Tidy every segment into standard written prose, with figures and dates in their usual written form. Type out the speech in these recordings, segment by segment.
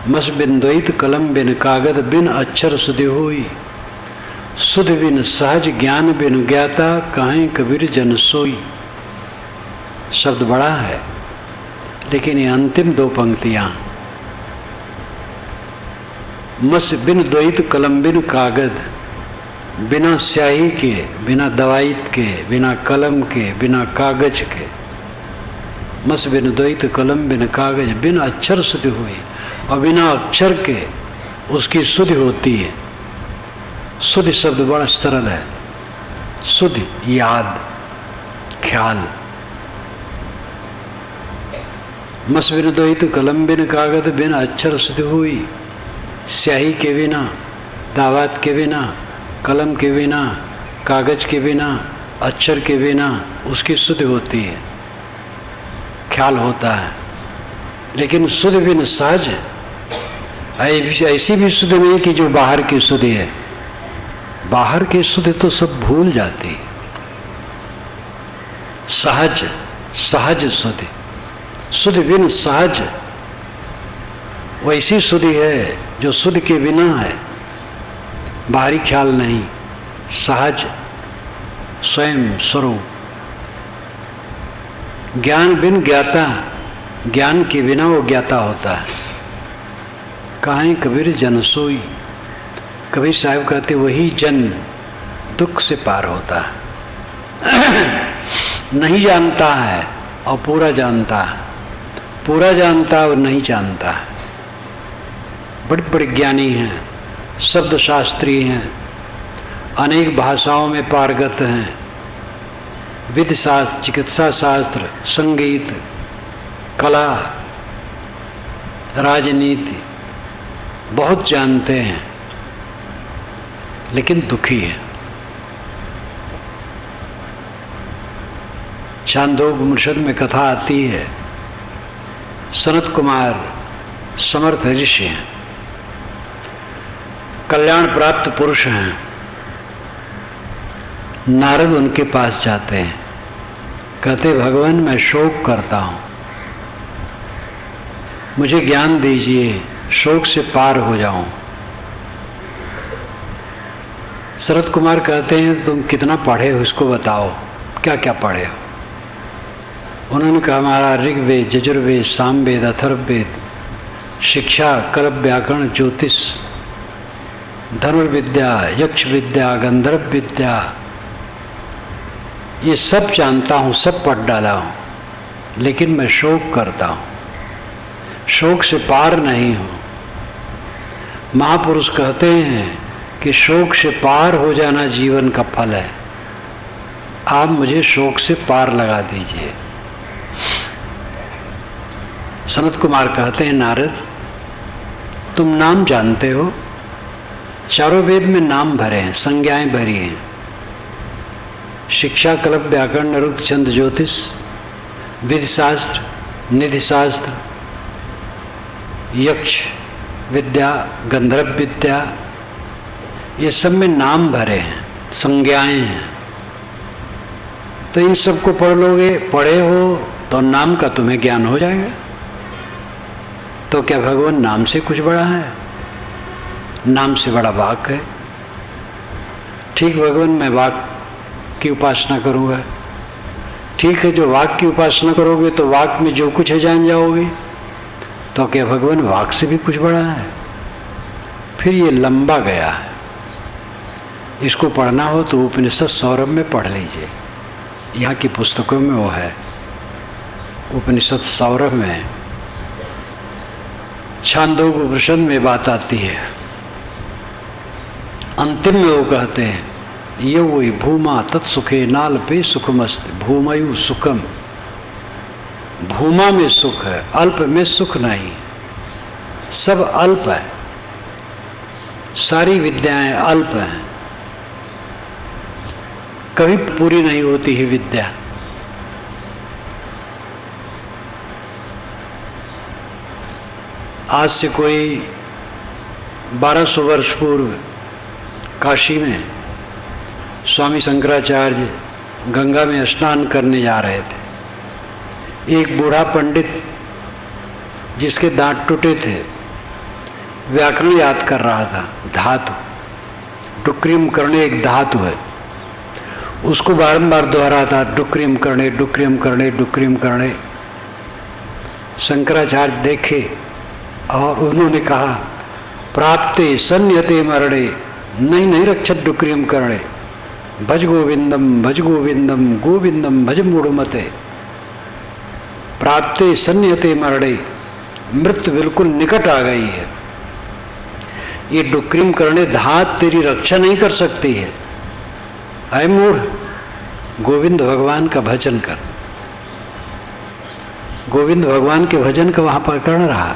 मस बिन द्वैत कलम बिन कागद बिन अक्षर सुधि होई, सुध बिन सहज ज्ञान बिन ज्ञाता काहें कबीर जन सोई। शब्द बड़ा है, लेकिन ये अंतिम दो पंक्तियां, मस बिन द्वैत कलम बिन कागद, बिना स्याही के, बिना दवाइत के, बिना कलम के, बिना कागज के, मस बिन द्वैत कलम बिन कागज बिन अक्षर शुद्धि हुई, और बिना अक्षर के उसकी शुद्धि होती है। शुद्धि शब्द बड़ा सरल है, शुद्धि याद ख्याल। मस बिन द्वैत कलम बिन कागज बिन अक्षर शुद्धि हुई, स्याही के बिना, दावात के बिना, कलम के बिना, कागज के बिना, अक्षर के बिना उसकी शुद्धि होती है, ख्याल होता है। लेकिन शुद्ध बिन सहज, ऐसी भी शुद्ध नहीं कि जो बाहर की शुद्धि है। बाहर की शुद्धि तो सब भूल जाती है। सहज, सहज शुद्धि, शुद्ध बिन सहज, वैसी शुद्धि है जो शुद्ध के बिना है, बाहरी ख्याल नहीं, सहज स्वयं स्वरूप। ज्ञान बिन ज्ञाता, ज्ञान के बिना वो ज्ञाता होता है। काहें कबीर जन सोई, कबीर साहब कहते वही जन दुख से पार होता है। नहीं जानता है और पूरा जानता है, पूरा जानता है और नहीं जानता है। बड़े बड़े ज्ञानी हैं, शब्द शास्त्री हैं, अनेक भाषाओं में पारंगत हैं, विधि शास्त्र, चिकित्सा शास्त्र, संगीत, कला, राजनीति बहुत जानते हैं, लेकिन दुखी है। छांदोग्योपनिषद में कथा आती है, सनत कुमार समर्थ ऋषि हैं, कल्याण प्राप्त पुरुष हैं। नारद उनके पास जाते हैं, कहते भगवान मैं शोक करता हूँ, मुझे ज्ञान दीजिए, शोक से पार हो जाऊं। शरद कुमार कहते हैं तुम कितना पढ़े हो इसको बताओ, क्या क्या पढ़े हो। उन्होंने कहा हमारा ऋग्वेद, यजुर्वेद, सामवेद, अथर्ववेद, शिक्षा, कल्प, व्याकरण, ज्योतिष, धनुर्विद्या, यक्ष विद्या, गंधर्व विद्या, ये सब जानता हूँ, सब पढ़ डाला हूँ, लेकिन मैं शोक करता हूँ, शोक से पार नहीं हूँ। महापुरुष कहते हैं कि शोक से पार हो जाना जीवन का फल है, आप मुझे शोक से पार लगा दीजिए। सनत कुमार कहते हैं नारद तुम नाम जानते हो, चारों वेद में नाम भरे हैं, संज्ञाएं भरी हैं, शिक्षा, कल्प, व्याकरण, निरुक्त, छंद, ज्योतिष, विधि शास्त्र, निधि शास्त्र, यक्ष विद्या, गंधर्व विद्या, ये सब में नाम भरे हैं, संज्ञाएं हैं। तो इन सबको पढ़ लोगे, पढ़े हो तो नाम का तुम्हें ज्ञान हो जाएगा। तो क्या भगवान नाम से कुछ बड़ा है? नाम से बड़ा वाक है। ठीक भगवान मैं वाक की उपासना करूंगा, ठीक है, जो वाक की उपासना करोगे तो वाक में जो कुछ है जान जाओगे। तो क्या भगवान वाक से भी कुछ बड़ा है? फिर ये लंबा गया है, इसको पढ़ना हो तो उपनिषद सौरभ में पढ़ लीजिए, यहाँ की पुस्तकों में वो है, उपनिषद सौरभ में छांदोग्योपनिषद में बात आती है। अंतिम में वो कहते हैं ये वही भूमा तत्सुखे नाल पे सुखमस्त भूमयु सुखम, भूमा में सुख है, अल्प में सुख नहीं, सब अल्प है, सारी विद्याएं अल्प हैं, कभी पूरी नहीं होती है विद्या। आज से कोई 1200 वर्ष पूर्व काशी में स्वामी शंकराचार्य गंगा में स्नान करने जा रहे थे। एक बूढ़ा पंडित जिसके दांत टूटे थे, व्याकरण याद कर रहा था। धातु, डुक्रियम करणे एक धातु है, उसको बारंबार दोहराता, डुक्रियम करणे, डुक्रियम करणे, डुक्रियम करणे। शंकराचार्य देखे और उन्होंने कहा, प्राप्ते सन्यते मरणे, नहीं रक्षत डुक्रियम करणे, भज गोविंदम भज गोविंदम गोविंदम भज मूढ़मते। प्राप्ते सन्यते मरणे, मृत्यु बिल्कुल निकट आ गई है। ये डुक्रिम करने धात तेरी रक्षा नहीं कर सकती है। अय मूढ़, गोविंद भगवान का भजन कर। गोविंद भगवान के भजन का वहां प्रकरण रहा।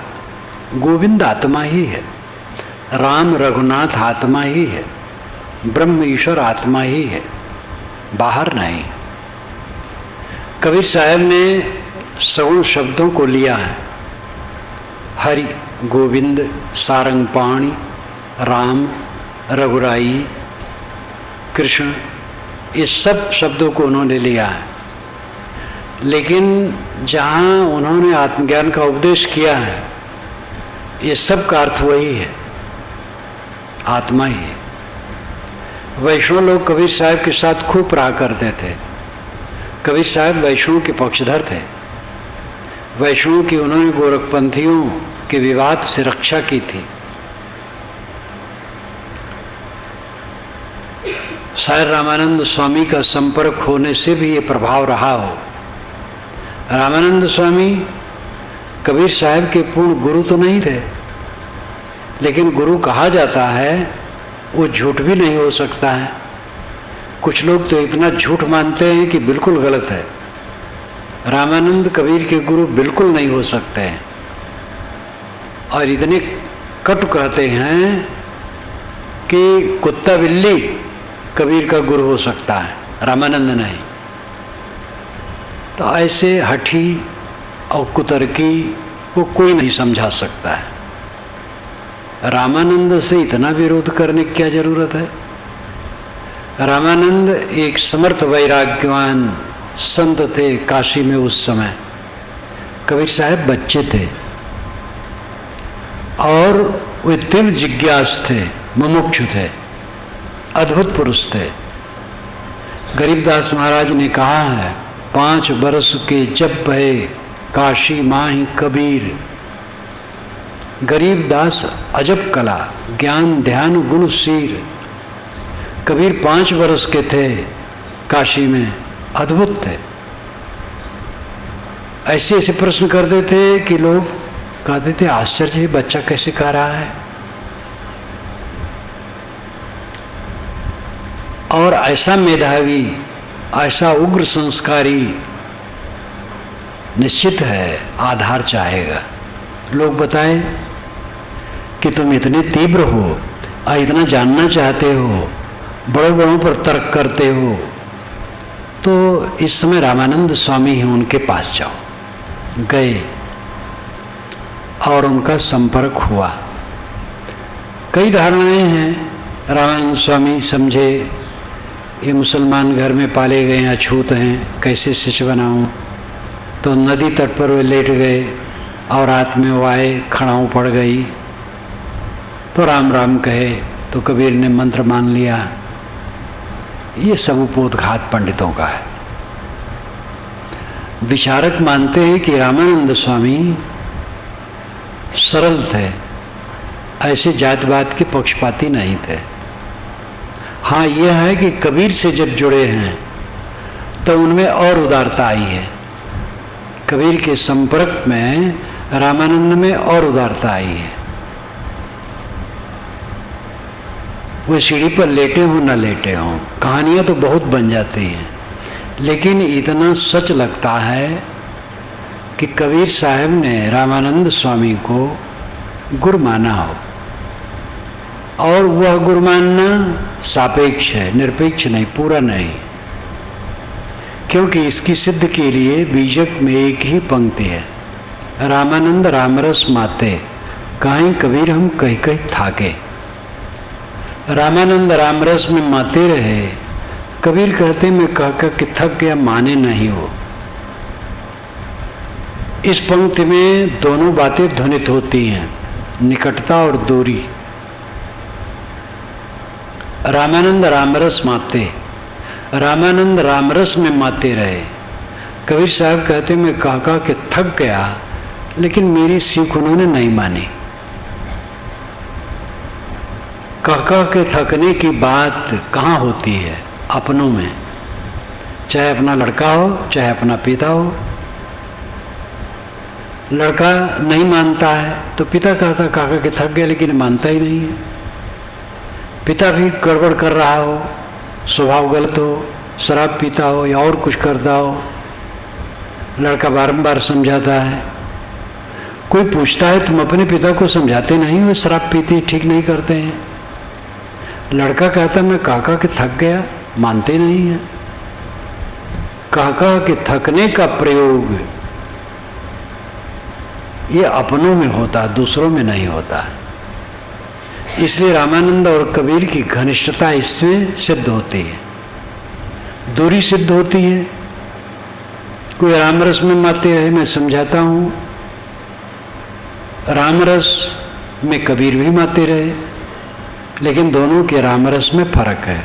गोविंद आत्मा ही है, राम रघुनाथ आत्मा ही है, ब्रह्म ईश्वर आत्मा ही है, बाहर नहीं। कबीर साहब ने सगुण शब्दों को लिया है। हरि, गोविंद, सारंगपाणी, राम, रघुराई, कृष्ण, ये सब शब्दों को उन्होंने लिया है। लेकिन जहाँ उन्होंने आत्मज्ञान का उपदेश किया है, ये सब का अर्थ वही है, आत्मा ही है। वैष्णव लोग कबीर साहब के साथ खूब रहा करते थे। कबीर साहब वैष्णव के पक्षधर थे। वैष्णव की उन्होंने गोरखपंथियों के विवाद से रक्षा की थी। शायद रामानंद स्वामी का संपर्क होने से भी ये प्रभाव रहा हो। रामानंद स्वामी कबीर साहब के पूर्ण गुरु तो नहीं थे, लेकिन गुरु कहा जाता है, वो झूठ भी नहीं हो सकता है। कुछ लोग तो इतना झूठ मानते हैं कि बिल्कुल गलत है। रामानंद कबीर के गुरु बिल्कुल नहीं हो सकते हैं, और इतने कटु कहते हैं कि कुत्ता बिल्ली कबीर का गुरु हो सकता है, रामानंद नहीं। तो ऐसे हठी और कुतर्की को कोई नहीं समझा सकता है। रामानंद से इतना विरोध करने की क्या जरूरत है। रामानंद एक समर्थ वैराग्यवान संत थे काशी में उस समय। कबीर साहब बच्चे थे और वे तीव्र जिज्ञास थे, मुमुक्षु थे, अद्भुत पुरुष थे। गरीबदास महाराज ने कहा है, 5 बरस के जब भये काशी माही कबीर। गरीबदास अजब कला, ज्ञान ध्यान गुण शीर। कबीर 5 बरस के थे काशी में, अद्भुत थे। ऐसे ऐसे प्रश्न करते थे कि लोग कहते थे, आश्चर्य, बच्चा कैसे कह रहा है। और ऐसा मेधावी, ऐसा उग्र संस्कारी निश्चित है आधार चाहेगा। लोग बताएं कि तुम इतने तीव्र हो और इतना जानना चाहते हो, बड़ों बड़ों पर तर्क करते हो, तो इस समय रामानंद स्वामी हैं, उनके पास जाओ। गए और उनका संपर्क हुआ। कई धारणाएं हैं। रामानंद स्वामी समझे ये मुसलमान घर में पाले गए हैं, अछूत हैं, कैसे शिष्य बनाऊं। तो नदी तट पर वे लेट गए और रात में वो आए, खड़ाऊ पड़ गई तो राम राम कहे तो कबीर ने मंत्र मान लिया। ये सब उपोदघात पंडितों का है। विचारक मानते हैं कि रामानंद स्वामी सरल थे, ऐसे जातिवाद के पक्षपाती नहीं थे। हाँ, यह है कि कबीर से जब जुड़े हैं तो उनमें और उदारता आई है। कबीर के संपर्क में रामानंद में और उदारता आई है। वो सीढ़ी पर लेटे हों न लेटे हों, कहानियाँ तो बहुत बन जाती हैं, लेकिन इतना सच लगता है कि कबीर साहब ने रामानंद स्वामी को गुरु माना हो, और वह गुरु मानना सापेक्ष है, निरपेक्ष नहीं, पूरा नहीं। क्योंकि इसकी सिद्ध के लिए बीजक में एक ही पंक्ति है, रामानंद रामरस माते, काहीं कबीर हम कहीं कहीं थाके। रामानंद रामरस में माते रहे, कबीर कहते मैं कह कर कि थक गया, माने नहीं हो। इस पंक्ति में दोनों बातें ध्वनित होती हैं। निकटता और दूरी। रामानंद रामरस माते, रामानंद रामरस में माते रहे। कबीर साहब कहते मैं कह के थक गया, लेकिन मेरी सीख उन्होंने नहीं मानी। कह के थकने की बात कहाँ होती है? अपनों में, चाहे अपना लड़का हो चाहे अपना पिता हो। लड़का नहीं मानता है तो पिता कहता काका के थक गए, लेकिन मानता ही नहीं है। पिता भी गड़बड़ कर रहा हो, स्वभाव गलत हो, शराब पीता हो या और कुछ करता हो, लड़का बारंबार समझाता है। कोई पूछता है तुम अपने पिता को समझाते नहीं हो, शराब पीते ठीक नहीं करते हैं? लड़का कहता मैं काका के थक गया, मानते नहीं है। काका के थकने का प्रयोग ये अपनों में होता, दूसरों में नहीं होता। इसलिए रामानंद और कबीर की घनिष्ठता इसमें सिद्ध होती है, दूरी सिद्ध होती है। कोई रामरस में माते रहे, मैं समझाता हूँ, रामरस में कबीर भी माते रहे, लेकिन दोनों के रामरस में फर्क है।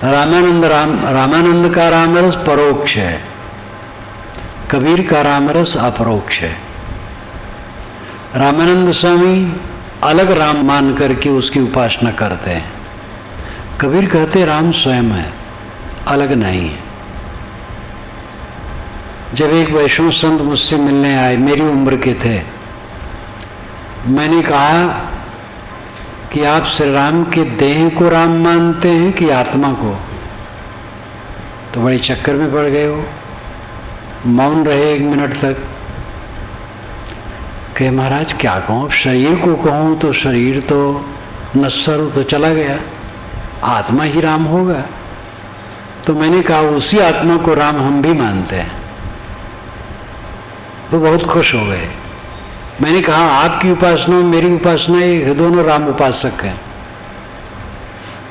रामानंद का रामरस परोक्ष है, कबीर का रामरस अपरोक्ष है। रामानंद स्वामी अलग राम मान करके उसकी उपासना करते हैं, कबीर कहते राम स्वयं है, अलग नहीं है। जब एक वैष्णव संत मुझसे मिलने आए, मेरी उम्र के थे, मैंने कहा कि आप श्री राम के देह को राम मानते हैं कि आत्मा को? तो बड़े चक्कर में पड़ गए हो, मौन रहे 1 मिनट तक। कहे महाराज क्या कहूँ, शरीर को कहूँ तो शरीर तो नश्वर तो चला गया, आत्मा ही राम होगा। तो मैंने कहा उसी आत्मा को राम हम भी मानते हैं। तो बहुत खुश हो गए। मैंने कहा आपकी उपासना मेरी उपासना एक, दोनों राम उपासक हैं।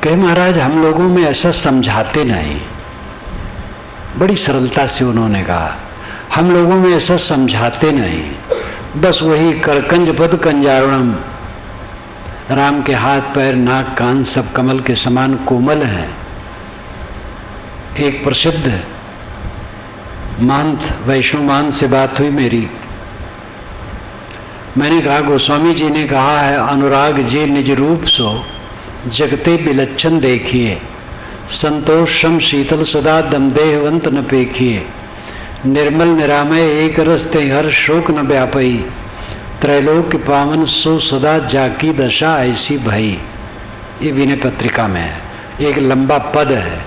कहे महाराज हम लोगों में ऐसा समझाते नहीं। बड़ी सरलता से उन्होंने कहा हम लोगों में ऐसा समझाते नहीं, बस वही करकंज पद कंजारुणम, राम के हाथ पैर नाक कान सब कमल के समान कोमल हैं। एक प्रसिद्ध महंत वैष्णव महंत से बात हुई मेरी, मैंने कहा गोस्वामी जी ने कहा है अनुराग जे निज रूप सो जगते विलक्षण देखिए, संतोष सम शीतल सदा दमदेहवंत न पेखिए, निर्मल निरामय एक रस ते हर शोक न व्यापई, त्रैलोक पावन सो सदा जाकी दशा ऐसी भई। ये विनय पत्रिका में है, एक लंबा पद है,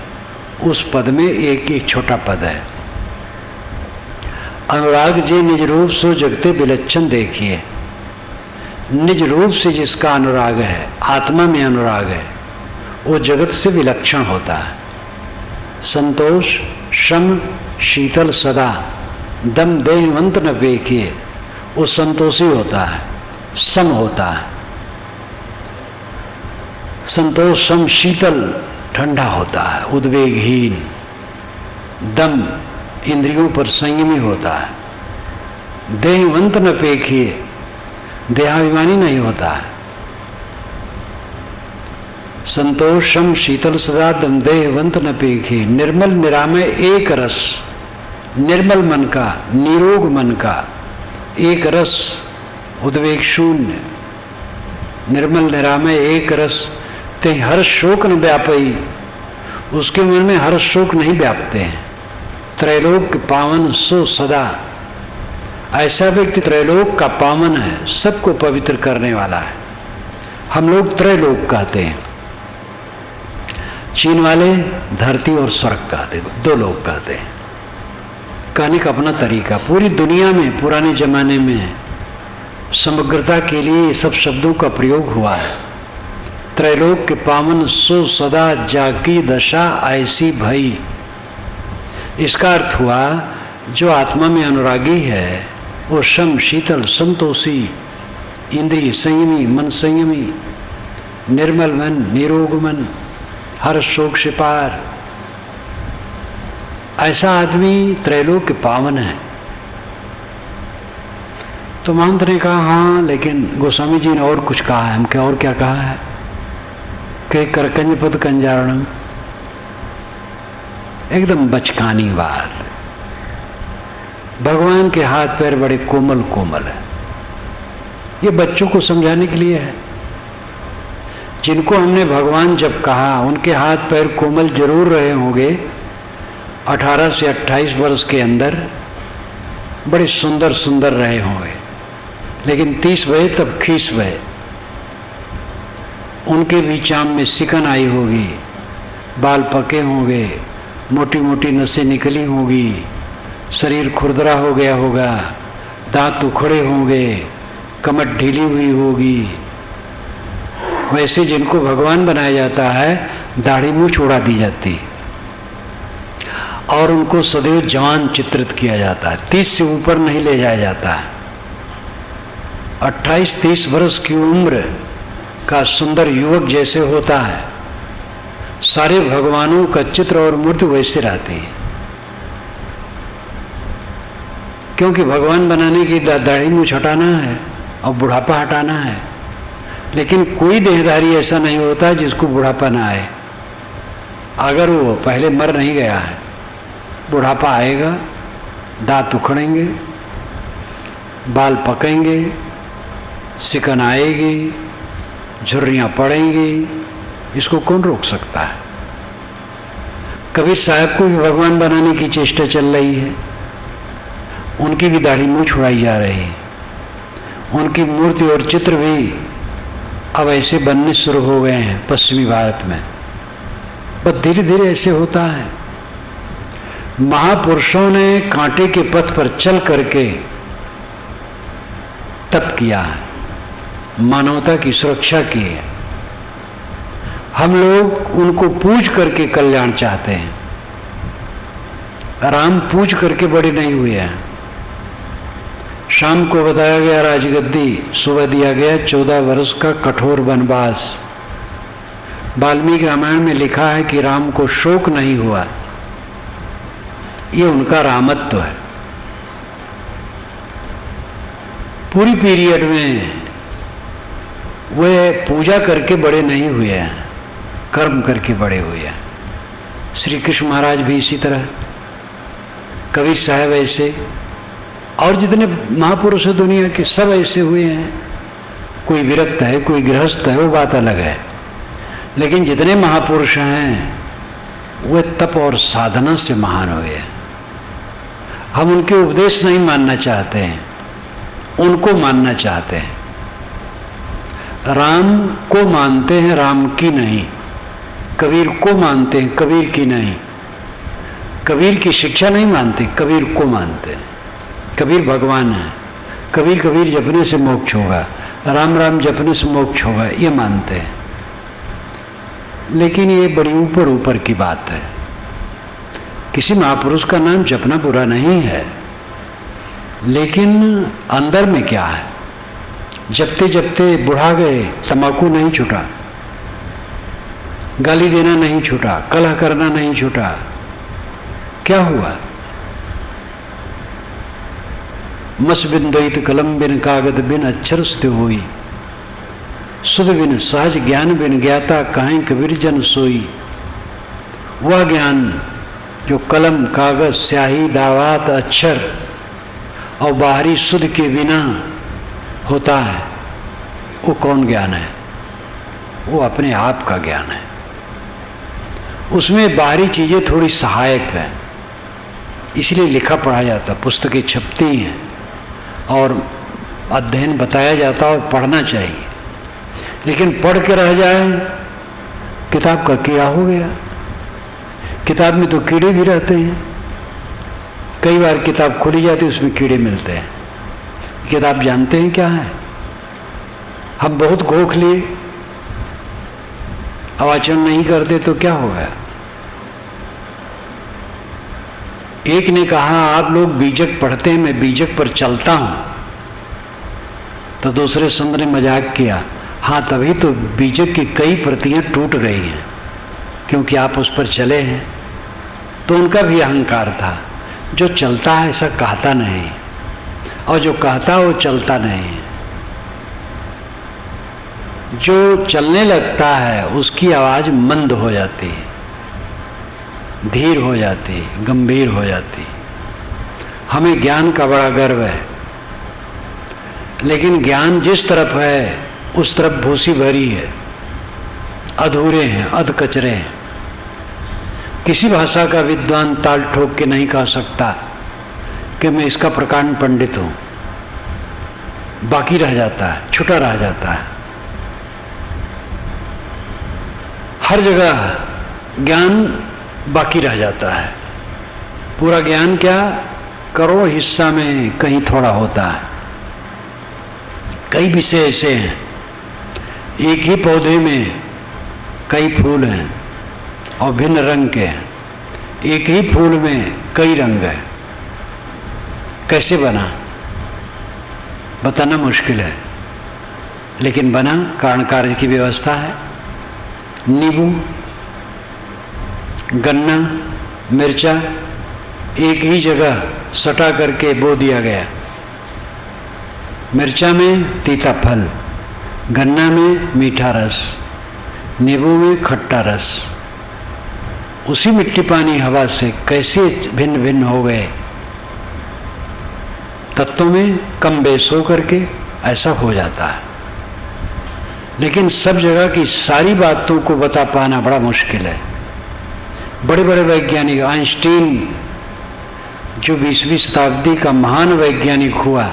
उस पद में एक एक छोटा पद है। अनुराग जे निज रूप सो जगते विलक्षण देखिए, निज रूप से जिसका अनुराग है, आत्मा में अनुराग है, वो जगत से विलक्षण होता है। संतोष शम शीतल सदा दम देहवंत न पेखिए, वो संतोषी होता है, सम होता है। संतोष सम शीतल ठंडा होता है, उद्वेगहीन। दम इंद्रियों पर संयमी होता है। देहवंत न पेखिए, देहाभिमानी नहीं होता है। संतोषम शीतल सदा दम देहवंत न पेखिए, निर्मल निरामय एक रस, निर्मल मन का, निरोग मन का एक रस, उद्वेग शून्य, निर्मल निरामय एक रस ते हर शोक न व्यापई, उसके मन में हर शोक नहीं व्यापते हैं। त्रैलोक पावन सो सदा, ऐसा व्यक्ति त्रैलोक का पावन है, सबको पवित्र करने वाला है। हम लोग त्रैलोक कहते हैं, चीन वाले धरती और स्वर्ग कहते, 2 लोक कहते हैं। कहने का अपना तरीका, पूरी दुनिया में पुराने जमाने में समग्रता के लिए ये सब शब्दों का प्रयोग हुआ है। त्रैलोक के पावन सो सदा जाकी दशा ऐसी भई, इसका अर्थ हुआ जो आत्मा में अनुरागी है वो शम शीतल संतोषी, इंद्रिय संयमी, मन संयमी, निर्मल मन, निरोग मन, हर शोक से पार, ऐसा आदमी त्रैलोक के पावन है। तो महंत ने कहा हाँ, लेकिन गोस्वामी जी ने और कुछ कहा है। हम क्या और क्या कहा है कि करकंज पद कंजारणम, एकदम बचकानी बात। भगवान के हाथ पैर बड़े कोमल कोमल है, ये बच्चों को समझाने के लिए है। जिनको हमने भगवान जब कहा उनके हाथ पैर कोमल जरूर रहे होंगे 18 से 28 वर्ष के अंदर, बड़े सुंदर सुंदर रहे होंगे, लेकिन 30 बजे तब खीस बहे, उनके भी चाम में सिकन आई होगी, बाल पके होंगे, मोटी मोटी नसें निकली होगी, शरीर खुरदरा हो गया होगा, दांत उखड़े होंगे, कमर ढीली हुई होगी। वैसे जिनको भगवान बनाया जाता है दाढ़ी मूंछ उड़ा दी जाती और उनको सदैव जवान चित्रित किया जाता है, 30 से ऊपर नहीं ले जाया जाता है। 28-30 वर्ष की उम्र का सुंदर युवक जैसे होता है, सारे भगवानों का चित्र और मूर्ति वैसे रहती है, क्योंकि भगवान बनाने की दाढ़ी मूंछ हटाना है और बुढ़ापा हटाना है। लेकिन कोई देहधारी ऐसा नहीं होता जिसको बुढ़ापा ना आए, अगर वो पहले मर नहीं गया है। बुढ़ापा आएगा, दांत उखड़ेंगे, बाल पकेंगे, सिकन आएगी, झुर्रियाँ पड़ेंगी, इसको कौन रोक सकता है। कबीर साहब को भी भगवान बनाने की चेष्टा चल रही है, उनकी भी दाढ़ी मूंछ उड़ाई जा रही है, उनकी मूर्ति और चित्र भी अब ऐसे बनने शुरू हो गए हैं पश्चिमी भारत में। बस धीरे धीरे ऐसे होता है। महापुरुषों ने कांटे के पथ पर चल करके तप किया है, मानवता की सुरक्षा की है। हम लोग उनको पूज करके कल्याण चाहते हैं। राम पूज करके बड़े नहीं हुए हैं। शाम को बताया गया राजगद्दी, सुबह दिया गया 14 वर्ष का कठोर वनवास। वाल्मीकि रामायण में लिखा है कि राम को शोक नहीं हुआ, ये उनका रामत्व है। पूरी पीरियड में वे पूजा करके बड़े नहीं हुए हैं, कर्म करके बड़े हुए हैं। श्री कृष्ण महाराज भी इसी तरह, कबीर साहब ऐसे, और जितने महापुरुष हैं दुनिया के सब ऐसे हुए हैं। कोई विरक्त है, कोई गृहस्थ है, वो बात अलग है, लेकिन जितने महापुरुष हैं वे तप और साधना से महान हुए हैं। हम उनके उपदेश नहीं मानना चाहते हैं, उनको मानना चाहते हैं। राम को मानते हैं, राम की नहीं। कबीर को मानते हैं, कबीर की नहीं। कबीर की शिक्षा नहीं मानते, कबीर को मानते हैं। कबीर भगवान है, कबीर कबीर जपने से मोक्ष होगा, राम राम जपने से मोक्ष होगा, ये मानते हैं। लेकिन ये बड़ी ऊपर ऊपर की बात है। किसी महापुरुष का नाम जपना बुरा नहीं है, लेकिन अंदर में क्या है। जपते जपते बुढ़ा गए, तंबाकू नहीं छूटा, गाली देना नहीं छूटा, कलह करना नहीं छूटा, क्या हुआ। मस बिन द्वैत कलम बिन कागद बिन अक्षर सुध होई, सुध बिन सहज ज्ञान बिन ज्ञाता काहें कबीर जन सोई। वह ज्ञान जो कलम कागज स्याही दावात अक्षर और बाहरी शुद्ध के बिना होता है, वो कौन ज्ञान है। वो अपने आप का ज्ञान है। उसमें बाहरी चीजें थोड़ी सहायक हैं, इसलिए लिखा पढ़ा जाता, पुस्तकें छपती हैं और अध्ययन बताया जाता और पढ़ना चाहिए। लेकिन पढ़ के रह जाए, किताब का कीड़ा हो गया। किताब में तो कीड़े भी रहते हैं, कई बार किताब खोली जाती है, उसमें कीड़े मिलते हैं। किताब जानते हैं क्या है। हम बहुत घोख लिए, अवाचन नहीं करते तो क्या होगा। एक ने कहा आप लोग बीजक पढ़ते हैं, मैं बीजक पर चलता हूं। तो दूसरे संत ने मजाक किया, हाँ तभी तो बीजक की कई प्रतियां टूट गई हैं, क्योंकि आप उस पर चले हैं। तो उनका भी अहंकार था, जो चलता है ऐसा कहता नहीं, और जो कहता वो चलता नहीं। जो चलने लगता है उसकी आवाज मंद हो जाती है, धीर हो जाती, गंभीर हो जाती। हमें ज्ञान का बड़ा गर्व है, लेकिन ज्ञान जिस तरफ है उस तरफ भूसी भरी है, अधूरे हैं, अध कचरे हैं। किसी भाषा का विद्वान ताल ठोक के नहीं कह सकता कि मैं इसका प्रकांड पंडित हूं, बाकी रह जाता है, छुटा रह जाता है। हर जगह ज्ञान बाकी रह जाता है। पूरा ज्ञान क्या, करोड़ हिस्सा में कहीं थोड़ा होता है। कई विषय ऐसे हैं, एक ही पौधे में कई फूल हैं और भिन्न रंग के हैं, एक ही फूल में कई रंग हैं। कैसे बना बताना मुश्किल है, लेकिन बना, कारण कार्य की व्यवस्था है। नींबू, गन्ना, मिर्चा एक ही जगह सटा करके बो दिया गया। मिर्चा में तीता फल, गन्ना में मीठा रस, नींबू में खट्टा रस। उसी मिट्टी पानी हवा से कैसे भिन्न भिन्न हो गए, तत्वों में कम बेस हो करके ऐसा हो जाता है। लेकिन सब जगह की सारी बातों को बता पाना बड़ा मुश्किल है। बड़े बड़े वैज्ञानिक, आइंस्टीन जो 20वीं शताब्दी का महान वैज्ञानिक हुआ,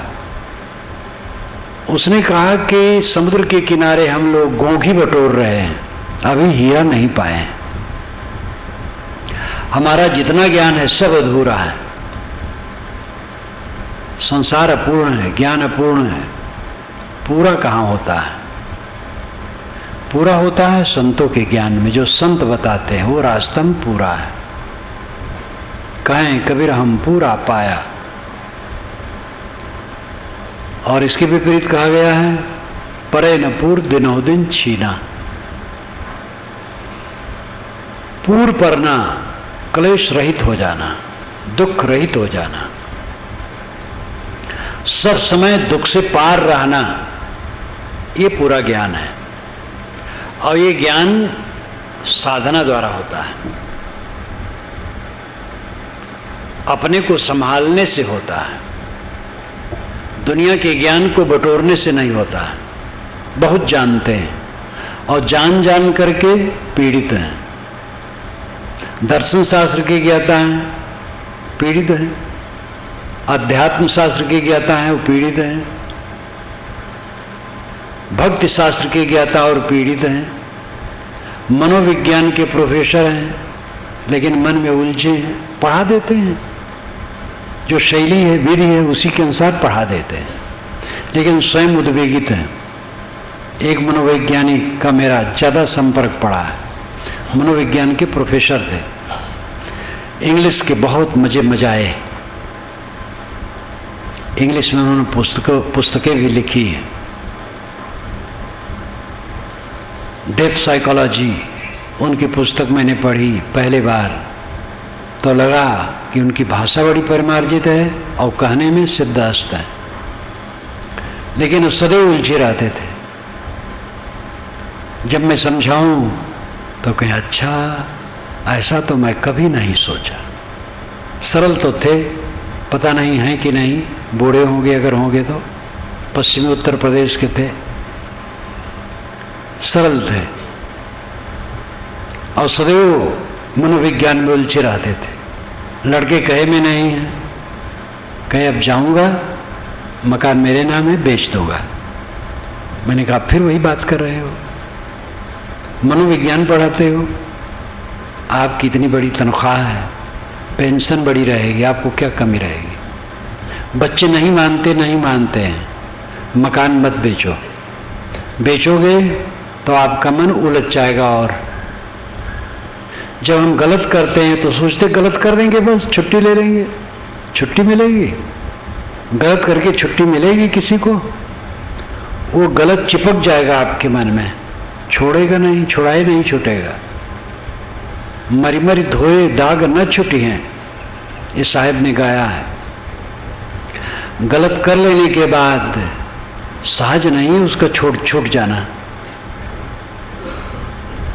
उसने कहा कि समुद्र के किनारे हम लोग घोंघी बटोर रहे हैं, अभी हीरा नहीं पाए। हमारा जितना ज्ञान है सब अधूरा है। संसार अपूर्ण है, ज्ञान अपूर्ण है। पूरा कहाँ होता है? पूरा होता है संतों के ज्ञान में। जो संत बताते हैं वो रास्ता में पूरा है। कहें कबीर हम पूरा पाया। और इसके विपरीत कहा गया है, परे न पूर दिनों दिन छीना। पूर परना, क्लेश रहित हो जाना, दुख रहित हो जाना, सब समय दुख से पार रहना, ये पूरा ज्ञान है। और ये ज्ञान साधना द्वारा होता है, अपने को संभालने से होता है। दुनिया के ज्ञान को बटोरने से नहीं होता है। बहुत जानते हैं और जान जान करके पीड़ित हैं। दर्शन शास्त्र के ज्ञाता हैं, पीड़ित हैं। अध्यात्म शास्त्र के ज्ञाता हैं, वो पीड़ित हैं। भक्ति शास्त्र के ज्ञाता और पीड़ित हैं। मनोविज्ञान के प्रोफेसर हैं, लेकिन मन में उलझे हैं, पढ़ा देते हैं। जो शैली है, विधि है, उसी के अनुसार पढ़ा देते हैं, लेकिन स्वयं उद्वेगित हैं। एक मनोवैज्ञानिक का मेरा ज़्यादा संपर्क पड़ा है। मनोविज्ञान के प्रोफेसर थे, इंग्लिश के बहुत मज़े आए। इंग्लिश में उन्होंने पुस्तकें भी लिखी हैं। डेप्थ साइकोलॉजी, उनकी पुस्तक मैंने पढ़ी पहली बार तो लगा कि उनकी भाषा बड़ी परिमार्जित है और कहने में सिद्धहस्त है, लेकिन वो सदैव उलझे रहते थे। जब मैं समझाऊं तो कहें अच्छा, ऐसा तो मैं कभी नहीं सोचा। सरल तो थे, पता नहीं है कि नहीं, बूढ़े होंगे अगर होंगे तो। पश्चिमी उत्तर प्रदेश के थे, सरल थे और सदैव मनोविज्ञान में उलझे रहते थे। लड़के कहे में नहीं है, कहे अब जाऊंगा, मकान मेरे नाम है, बेच दूंगा। मैंने कहा फिर वही बात कर रहे हो, मनोविज्ञान पढ़ाते हो, आपकी इतनी बड़ी तनख्वाह है, पेंशन बड़ी रहेगी, आपको क्या कमी रहेगी? बच्चे नहीं मानते हैं, मकान मत बेचो। बेचोगे तो आपका मन उलझ जाएगा। और जब हम गलत करते हैं तो सोचते गलत कर देंगे, बस छुट्टी ले लेंगे, छुट्टी मिलेगी। गलत करके छुट्टी मिलेगी किसी को? वो गलत चिपक जाएगा आपके मन में, छोड़ेगा नहीं, छुड़ाए नहीं छूटेगा। मरी मरी धोए दाग न छुटी हैं, ये साहिब ने गाया है। गलत कर लेने के बाद सहज नहीं उसका छूट जाना।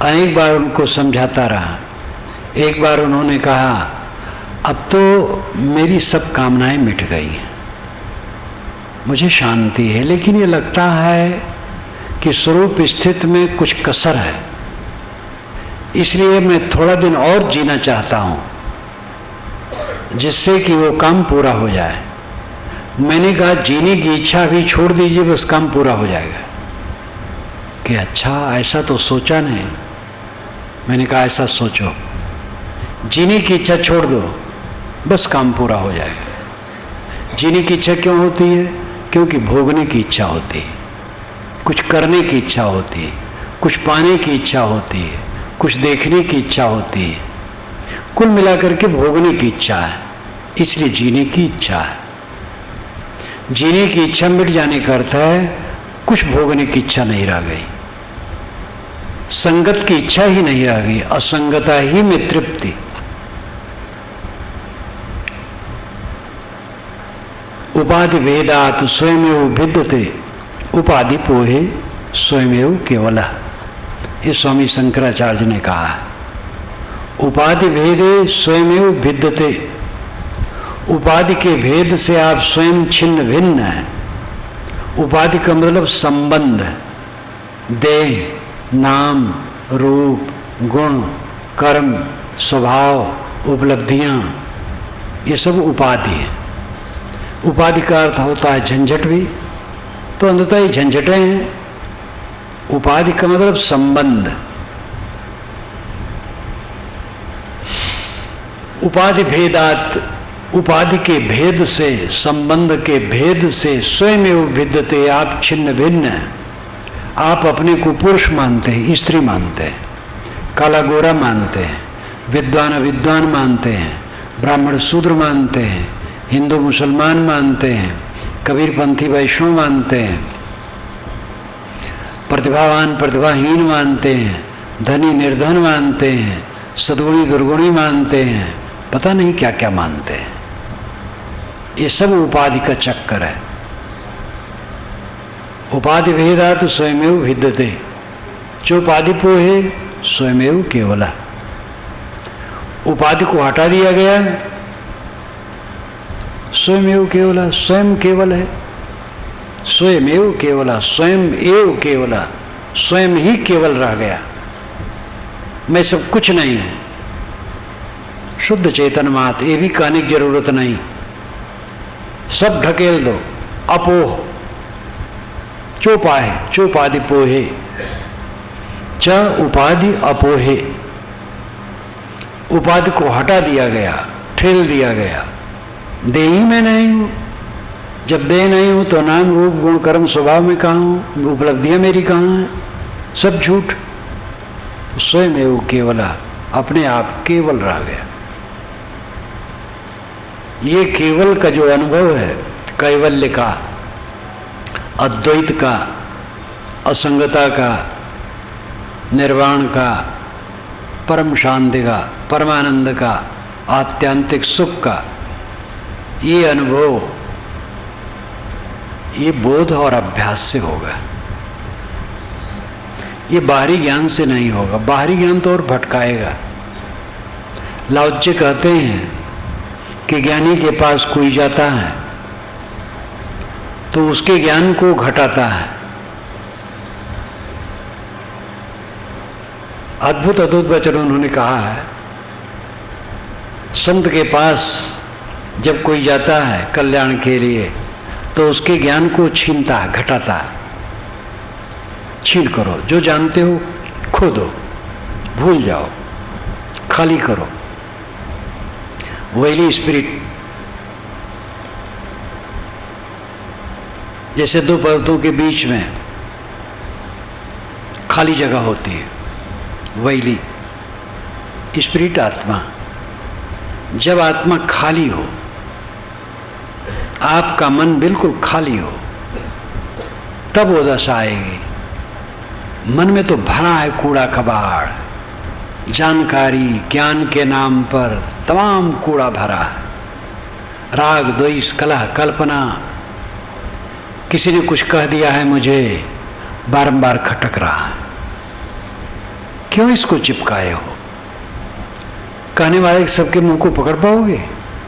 अनेक बार उनको समझाता रहा। एक बार उन्होंने कहा, अब तो मेरी सब कामनाएं मिट गई हैं, मुझे शांति है, लेकिन ये लगता है कि स्वरूप स्थिति में कुछ कसर है, इसलिए मैं थोड़ा दिन और जीना चाहता हूँ जिससे कि वो काम पूरा हो जाए। मैंने कहा, जीने की इच्छा भी छोड़ दीजिए, बस काम पूरा हो जाएगा। कि अच्छा, ऐसा तो सोचा नहीं। मैंने कहा, ऐसा सोचो, जीने की इच्छा छोड़ दो, बस काम पूरा हो जाएगा। जीने की इच्छा क्यों होती है? क्योंकि भोगने की इच्छा होती है, कुछ करने की इच्छा होती है, कुछ पाने की इच्छा होती है, कुछ देखने की इच्छा होती है। कुल मिलाकर के भोगने की इच्छा है, इसलिए जीने की इच्छा है। जीने की इच्छा मिट जाने का अर्थ है कुछ भोगने की इच्छा नहीं रह गई, संगत की इच्छा ही नहीं रह गई, असंगता ही में तृप्ति। उपाधि भेदात स्वयमेव भिद्यते उपाधि पोहे स्वयमेव केवल। ये स्वामी शंकराचार्य ने कहा है। उपाधि भेदे स्वयमेव भिद्यते, उपाधि के भेद से आप स्वयं छिन्न भिन्न हैं। उपाधि का मतलब संबंध, देह, नाम, रूप, गुण, कर्म, स्वभाव, उपलब्धियां, ये सब उपाधि है। उपाधि का अर्थ होता है झंझट भी, तो अंततः ये झंझटें हैं। उपाधि का मतलब संबंध। उपाधि भेदात, उपाधि के भेद से, संबंध के भेद से स्वयं भिद्यते, आप छिन्न भिन्न हैं। आप अपने को पुरुष मानते हैं, स्त्री मानते हैं, काला गोरा मानते हैं, विद्वान अविद्वान मानते हैं, ब्राह्मण शूद्र मानते हैं, हिंदू मुसलमान मानते हैं, कबीरपंथी वैष्णव मानते हैं, प्रतिभावान प्रतिभाहीन मानते हैं, धनी निर्धन मानते हैं, सद्गुणी दुर्गुणी मानते हैं, पता नहीं क्या क्या मानते हैं। ये सब उपाधि का चक्कर है। उपाधि भेदा तो स्वयमेव भिद्यते, जो उपाधि पोहे स्वयमेव केवल। उपाधि को हटा दिया गया, स्वयमेव केवल, स्वयं केवल है। स्वयमेव केवल, स्वयं एव केवल, स्वयं ही केवल रह गया। मैं सब कुछ नहीं हूं, शुद्ध चेतन मात्र। ये भी कहने की जरूरत नहीं, सब ढकेल दो। अपोह, चोपाहे, चोपाधि पोहे, च उपाधि अपोहे। उपाधि को हटा दिया गया, ठेल दिया गया। देह ही मैं नहीं हूं। जब देह नहीं हूं तो नाम रूप गुण कर्म स्वभाव में कहाँ हूं? उपलब्धियां मेरी कहाँ हैं? सब झूठ। स्वयं एवं केवल, अपने आप केवल रह गया। ये केवल का जो अनुभव है, कैवल्य का, अद्वैत का, असंगता का, निर्वाण का, परम शांति का, परमानंद का, आत्यांतिक सुख का, ये अनुभव, ये बोध और अभ्यास से होगा। ये बाहरी ज्ञान से नहीं होगा। बाहरी ज्ञान तो और भटकाएगा। लाओत्से कहते हैं कि ज्ञानी के पास कोई जाता है तो उसके ज्ञान को घटाता है। अद्भुत अद्भुत वचन उन्होंने कहा है। संत के पास जब कोई जाता है कल्याण के लिए तो उसके ज्ञान को छीनता है, घटाता है। छीन करो, जो जानते हो खो दो, भूल जाओ, खाली करो। वैली स्पिरिट, जैसे दो पर्वतों के बीच में खाली जगह होती है, वैली स्पिरिट आत्मा। जब आत्मा खाली हो, आपका मन बिल्कुल खाली हो, तब वो दशा आएगी। मन में तो भरा है कूड़ा कबाड़, जानकारी ज्ञान के नाम पर तमाम कूड़ा भरा है। राग द्वेष कलह कल्पना किसी ने कुछ कह दिया है, मुझे बारंबार खटक रहा है, क्यों इसको चिपकाए हो? कहने वाले सबके मुंह को पकड़ पाओगे?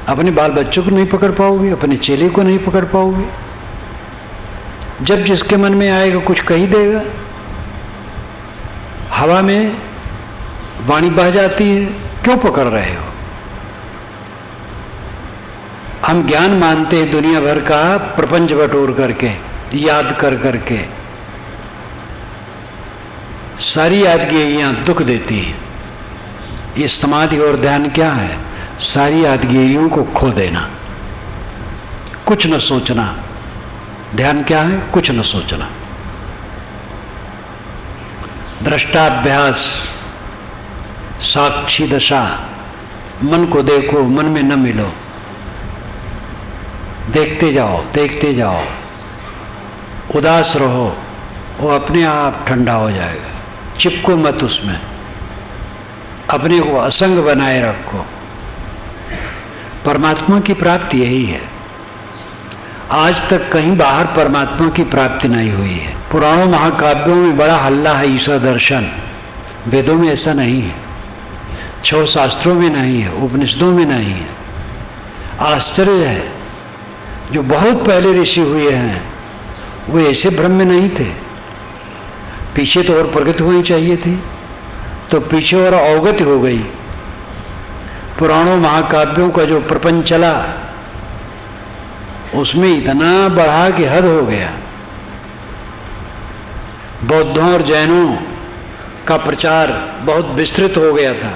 अपने बाल बच्चों को नहीं पकड़ पाओगे? अपने चेले को नहीं पकड़ पाओगे? जब जिसके मन में आएगा कुछ कही देगा। हवा में वाणी बह जाती है, क्यों पकड़ रहे हो? हम ज्ञान मानते हैं दुनिया भर का, प्रपंच बटोर करके, याद कर करके। सारी यादगिरियां दुख देती हैं। ये समाधि और ध्यान क्या है? सारी यादगिरियों को खो देना, कुछ न सोचना। ध्यान क्या है? कुछ न सोचना। दृष्टाभ्यास, साक्षी दशा। मन को देखो, मन में न मिलो, देखते जाओ, देखते जाओ। उदास रहो, वो अपने आप ठंडा हो जाएगा। चिपको मत उसमें, अपने को असंग बनाए रखो। परमात्मा की प्राप्ति यही है। आज तक कहीं बाहर परमात्मा की प्राप्ति नहीं हुई है। पुराणों महाकाव्यों में बड़ा हल्ला है ईश्वर दर्शन, वेदों में ऐसा नहीं है, 6 शास्त्रों में नहीं है, उपनिषदों में नहीं है। आश्चर्य है, जो बहुत पहले ऋषि हुए हैं वो ऐसे भ्रम में नहीं थे। पीछे तो और प्रगति होनी चाहिए थी, तो पीछे और अवगति हो गई। पुराणों महाकाव्यों का जो प्रपंच चला उसमें इतना बढ़ा कि हद हो गया। बौद्धों और जैनों का प्रचार बहुत विस्तृत हो गया था।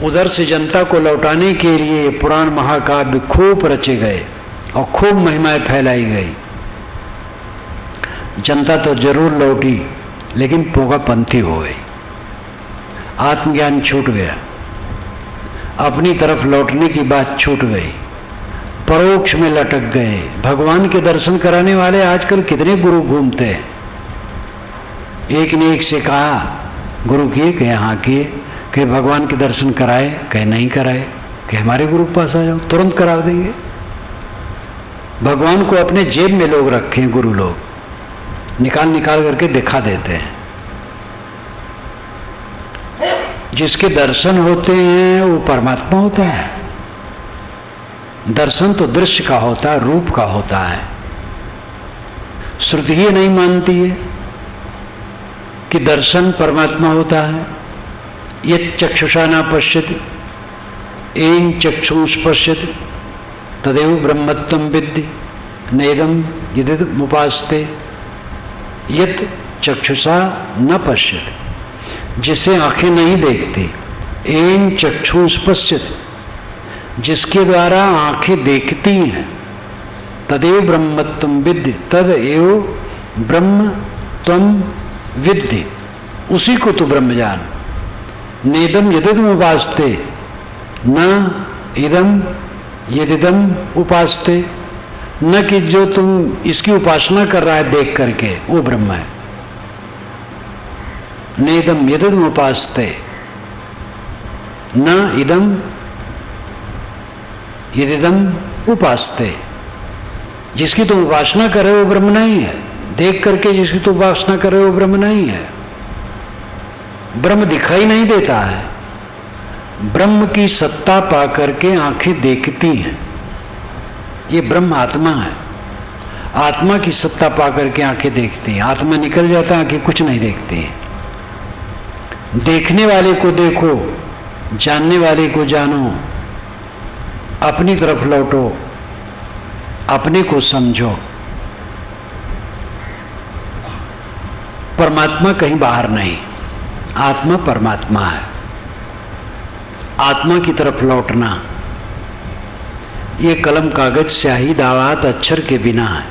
उधर से जनता को लौटाने के लिए पुराण महाकाव्य खूब रचे गए और खूब महिमाएं फैलाई गई। जनता तो जरूर लौटी, लेकिन पोगापंथी हो गई। आत्मज्ञान छूट गया, अपनी तरफ लौटने की बात छूट गई, परोक्ष में लटक गए। भगवान के दर्शन कराने वाले आजकल कितने गुरु घूमते हैं। एक ने एक से कहा, गुरु किए? कहे हाँ किए। कहे भगवान के दर्शन कराए? कहे नहीं कराए। कहे हमारे गुरु के पास आ जाओ, तुरंत करा देंगे। भगवान को अपने जेब में लोग रखे हैं, गुरु लोग निकाल निकाल करके दिखा देते हैं। जिसके दर्शन होते हैं वो परमात्मा होता है। दर्शन तो दृश्य का होता है, रूप का होता है। श्रुति ही नहीं मानती है कि दर्शन परमात्मा होता है। यत् चक्षुषा न पश्यति येन चक्षुष पश्यति तदेव ब्रह्मत्वं विद्धि नेदं यदिदमुपास्ते। यत् चक्षुषा न पश्यति, जिसे आंखें नहीं देखती, येन चक्षुष पश्यति, जिसके द्वारा आंखें देखती हैं, तदेव ब्रह्मत्वं विद्धि, तदेव ब्रह्म त्वं विद्धि, उसी को तू ब्रह्म जान। नेदम यदिदम उपास्ते, न इदम यदिदम उपास्ते, न कि जो तुम इसकी उपासना कर रहा है देख करके वो ब्रह्म है। नेदम यदिदम उपास्ते, न इदम यदिदम उपास्ते, जिसकी तुम उपासना कर रहे हो वो ब्रह्म नहीं है। देख करके जिसकी तुम उपासना कर रहे हो वो ब्रह्म नहीं है। ब्रह्म दिखाई नहीं देता है। ब्रह्म की सत्ता पा करके आंखें देखती हैं, ये ब्रह्म आत्मा है। आत्मा की सत्ता पा करके आंखें देखती हैं। आत्मा निकल जाता है, आंखें कुछ नहीं देखती हैं। देखने वाले को देखो, जानने वाले को जानो, अपनी तरफ लौटो, अपने को समझो। परमात्मा कहीं बाहर नहीं, आत्मा परमात्मा है। आत्मा की तरफ लौटना ये कलम कागज स्याही दावात अक्षर के बिना है।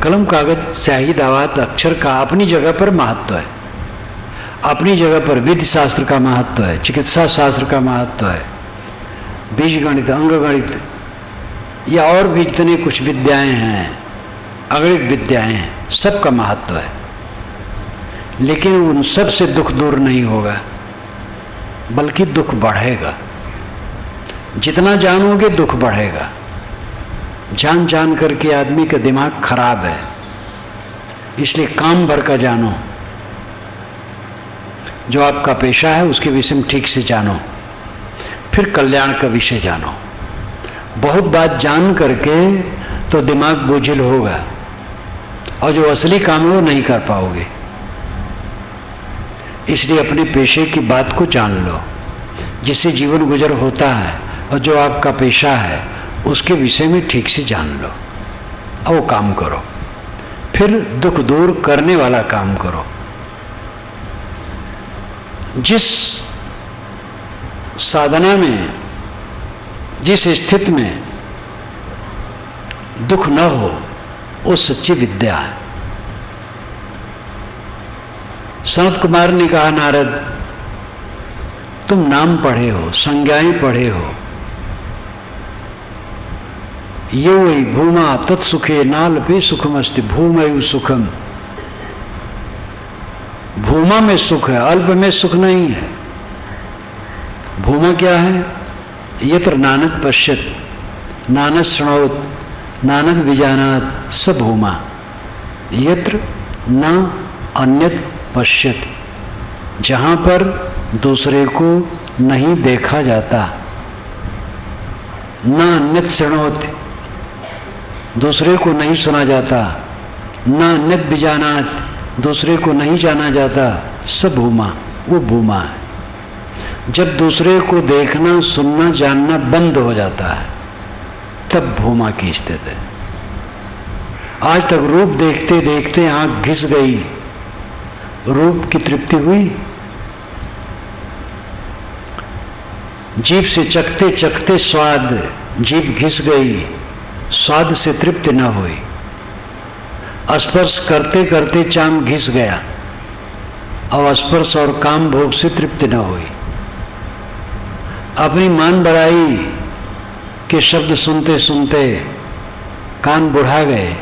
कलम कागज स्याही दावात अक्षर का अपनी जगह पर महत्व है। अपनी जगह पर विधि शास्त्र का महत्व है, चिकित्सा शास्त्र का महत्व है, बीज गणित, अंग गणित या और भी जितने कुछ विद्याएं हैं, अगणित विद्याएं हैं, सबका महत्व है। लेकिन उन सब से दुख दूर नहीं होगा, बल्कि दुख बढ़ेगा। जितना जानोगे दुख बढ़ेगा। जान जान करके आदमी का दिमाग खराब है, इसलिए काम भर का जानो। जो आपका पेशा है उसके विषय में ठीक से जानो, फिर कल्याण का विषय जानो। बहुत बात जान करके तो दिमाग बोझिल होगा और जो असली काम है वो नहीं कर पाओगे। इसलिए अपने पेशे की बात को जान लो, जिससे जीवन गुजर होता है, और जो आपका पेशा है उसके विषय में ठीक से जान लो और वो काम करो। फिर दुख दूर करने वाला काम करो। जिस साधना में, जिस स्थिति में दुख न हो, वो सच्ची विद्या है। सनत कुमार ने कहा, नारद तुम नाम पढ़े हो, संज्ञाएं पढ़े हो, यो वही भूमा तत्सुखे नालपे सुखमस्ति भूमयु सुखम। भूमा में सुख है, अल्प में सुख नहीं है। भूमा क्या है? यत्र नानद पश्यत नानद शृणोत नानद विजानात स भूमा, यत्र न अन्यत पश्यत, जहाँ पर दूसरे को नहीं देखा जाता, न अन्यत शृणोत, दूसरे को नहीं सुना जाता, न अन्यत विजानात, दूसरे को नहीं जाना जाता, स भूमा, वो भूमा है। जब दूसरे को देखना सुनना जानना बंद हो जाता है तब भूमा की स्थिति है। आज तक रूप देखते देखते आंख घिस गई, रूप की तृप्ति हुई? जीभ से चखते चखते स्वाद, जीभ घिस गई, स्वाद से तृप्ति न हुई। स्पर्श करते करते चाम घिस गया और स्पर्श और काम भोग से तृप्ति न हुई। अपनी मान बढ़ाई के शब्द सुनते सुनते कान बुढ़ा गए,